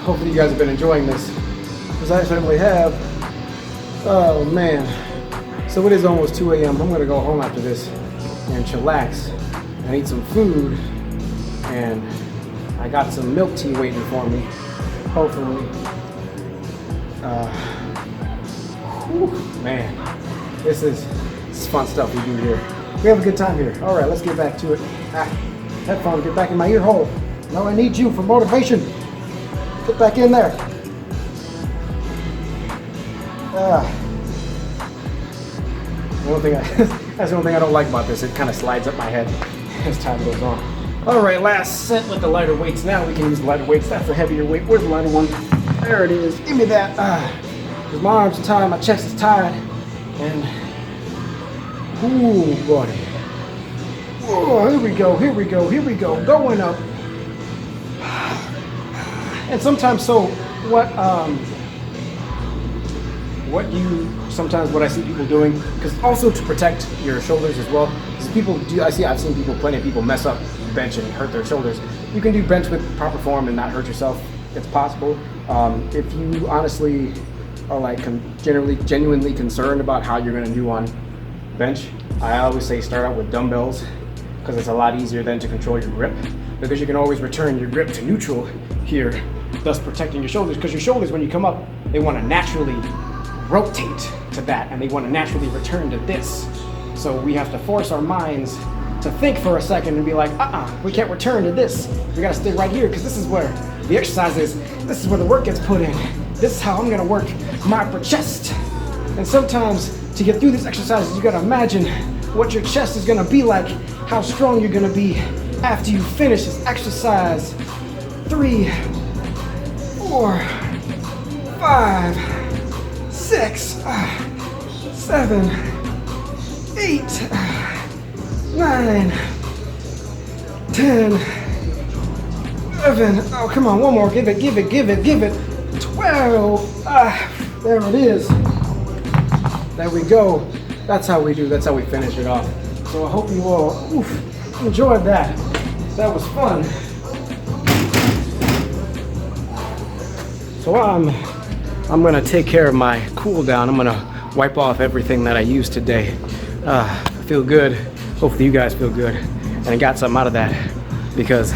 hopefully you guys have been enjoying this, because I certainly have. Oh man. So it is almost 2 a.m. I'm gonna go home after this and chillax and eat some food. And I got some milk tea waiting for me, hopefully. Whew, man, this is fun stuff we do here. We have a good time here. All right, let's get back to it. Headphones, get back in my ear hole. No, I need you for motivation. Get back in there. That's the only thing I don't like about this. It kind of slides up my head as time goes on. All right, last set with the lighter weights. Now we can use lighter weights. That's the heavier weight. Where's the lighter one? There it is. Give me that. Because my arms are tired, my chest is tired, and ooh, boy. Oh, here we go, here we go, here we go. Going up. And sometimes, so what I see people doing, because also to protect your shoulders as well, because people do, I've seen people, plenty of people mess up bench and hurt their shoulders. You can do bench with proper form and not hurt yourself. It's possible. If you honestly are like genuinely concerned about how you're gonna do on bench, I always say start out with dumbbells, because it's a lot easier then to control your grip, because you can always return your grip to neutral here, thus protecting your shoulders, because your shoulders, when you come up, they want to naturally rotate to that, and they want to naturally return to this. So we have to force our minds to think for a second and be like, we can't return to this. We gotta stay right here, because this is where the exercise is. This is where the work gets put in. This is how I'm gonna work my upper chest. And sometimes to get through these exercises, you gotta imagine what your chest is gonna be like, how strong you're gonna be after you finish this exercise. 3, 4, 5, 6, 7, 8, 9, 10, 11. Oh, come on, one more. Give it, give it, give it, give it. 12. There it is. There we go. That's how we do. That's how we finish it off. So I hope you all enjoyed that. That was fun. So I'm gonna take care of my cool down. I'm gonna wipe off everything that I used today. I feel good. Hopefully you guys feel good. And I got something out of that, because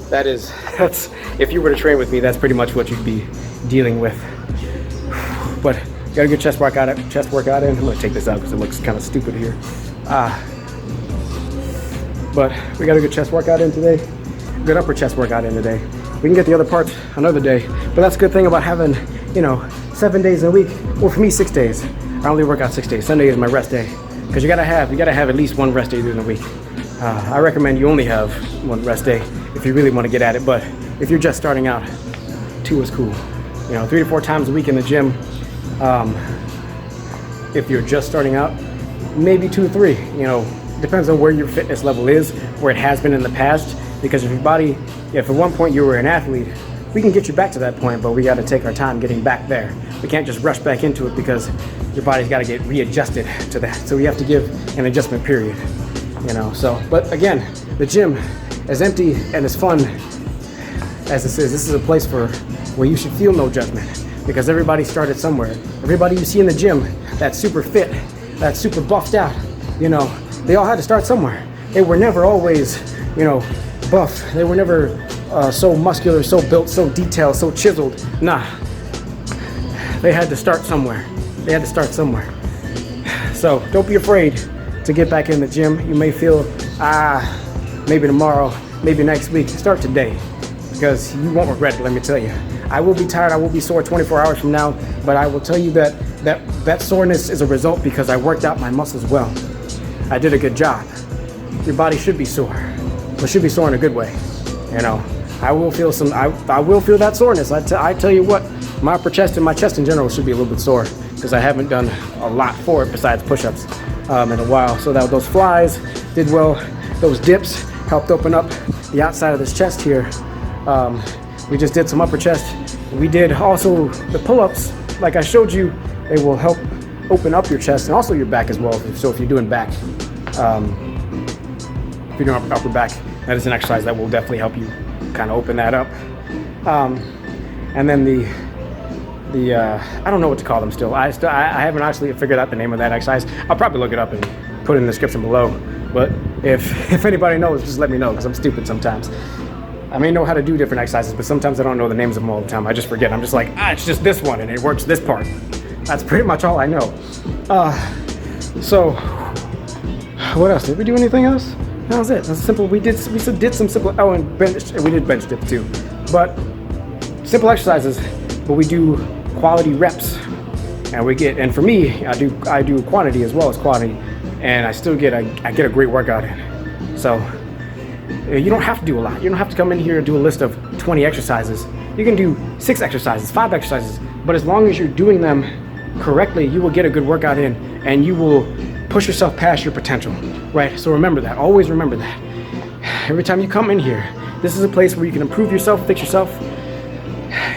that's if you were to train with me, that's pretty much what you'd be dealing with. But got a good chest workout in. I'm gonna take this out because it looks kind of stupid here. But we got a good chest workout in today. Good upper chest workout in today. We can get the other parts another day. But that's a good thing about having, 7 days in a week. Well, for me, 6 days. I only work out 6 days. Sunday is my rest day. Because you gotta have at least one rest day during the week. I recommend you only have one rest day if you really want to get at it. But if you're just starting out, 2 is cool. 3 to 4 times a week in the gym. If you're just starting out, maybe 2 to 3. Depends on where your fitness level is, where it has been in the past. Because if at one point you were an athlete, we can get you back to that point, but we got to take our time getting back there. We can't just rush back into it, because your body's got to get readjusted to that. So we have to give an adjustment period, but again, the gym, as empty and as fun as this is a place where you should feel no judgment, because everybody started somewhere. Everybody you see in the gym that's super fit, that's super buffed out, they all had to start somewhere. They were never always, buff. They were never so muscular, so built, so detailed, so chiseled. Nah, they had to start somewhere. They had to start somewhere. So don't be afraid to get back in the gym. You may feel, maybe tomorrow, maybe next week. Start today, because you won't regret it, let me tell you. I will be tired, I will be sore 24 hours from now, but I will tell you that soreness is a result because I worked out my muscles well. I did a good job. Your body should be sore, but should be sore in a good way. You know, I will feel I will feel that soreness. I tell you what, my upper chest and my chest in general should be a little bit sore because I haven't done a lot for it besides push-ups in a while. So that those flies did well. Those dips helped open up the outside of this chest here. We just did some upper chest. We did also the pull-ups, like I showed you. They will help open up your chest and also your back as well. So if you're doing back, if you're doing upper back, that is an exercise that will definitely help you kind of open that up. And then the I don't know what to call them still. I haven't actually figured out the name of that exercise. I'll probably look it up and put it in the description below. But if anybody knows, just let me know, because I'm stupid sometimes. I may know how to do different exercises, but sometimes I don't know the names of them all the time. I just forget. I'm just like, it's just this one, and it works this part. That's pretty much all I know. So, what else? Did we do anything else? That was it. That's simple. We did some simple. Oh, and we did bench dip too. But simple exercises. But we do quality reps, and for me, I do quantity as well as quality, and I still get I get a great workout in. So. You don't have to do a lot. You don't have to come in here and do a list of 20 exercises. You can do 6 exercises, 5 exercises, but as long as you're doing them correctly, you will get a good workout in and you will push yourself past your potential, right? So remember that, always remember that. Every time you come in here, this is a place where you can improve yourself, fix yourself,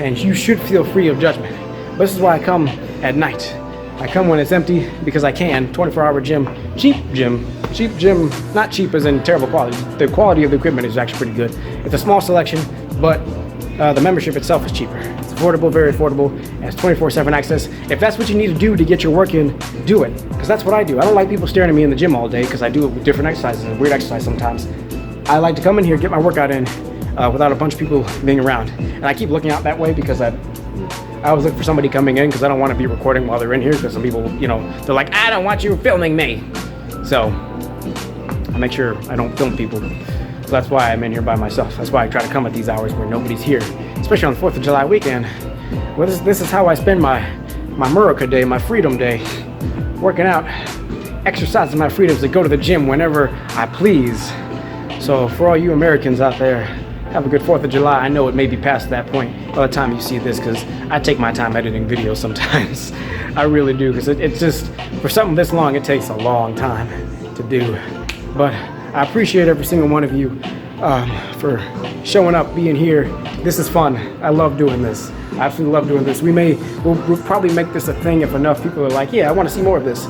and you should feel free of judgment. But this is why I come at night. I come when it's empty because I can, 24-hour gym, cheap gym, not cheap as in terrible quality. The quality of the equipment is actually pretty good. It's a small selection, but the membership itself is cheaper. It's affordable, very affordable, and it's 24/7 access. If that's what you need to do to get your work in, do it, because that's what I do. I don't like people staring at me in the gym all day because I do it with different exercises and weird exercise sometimes. I like to come in here, get my workout in without a bunch of people being around. And I keep looking out that way because I always look for somebody coming in because I don't want to be recording while they're in here, because some people, they're like, I don't want you filming me. So I make sure I don't film people. So that's why I'm in here by myself. That's why I try to come at these hours where nobody's here, especially on the 4th of July weekend. Well, this is how I spend my America Day, my Freedom Day, working out, exercising my freedoms to go to the gym whenever I please. So for all you Americans out there, have a good 4th of July. I know it may be past that point by the time you see this, because I take my time editing videos sometimes. I really do, because it's just, for something this long, it takes a long time to do. But I appreciate every single one of you for showing up, being here. This is fun. I love doing this. I absolutely love doing this. We'll probably make this a thing if enough people are like, yeah, I want to see more of this.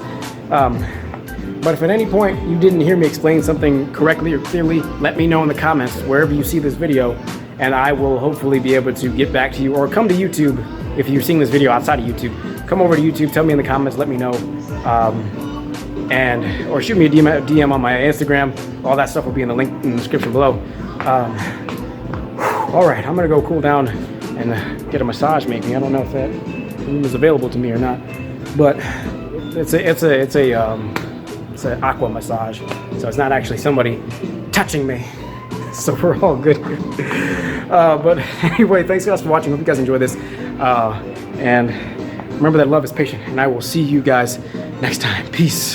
But if at any point you didn't hear me explain something correctly or clearly, let me know in the comments wherever you see this video, and I will hopefully be able to get back to you, or come to YouTube if you're seeing this video outside of YouTube. Come over to YouTube, tell me in the comments, let me know, or shoot me a DM on my Instagram. All that stuff will be in the link in the description below. All right, I'm gonna go cool down and get a massage maybe. I don't know if that room is available to me or not, but it's an aqua massage, so it's not actually somebody touching me, so we're all good here. But anyway, thanks guys for watching. Hope you guys enjoy this, and remember that love is patient, and I will see you guys next time. Peace.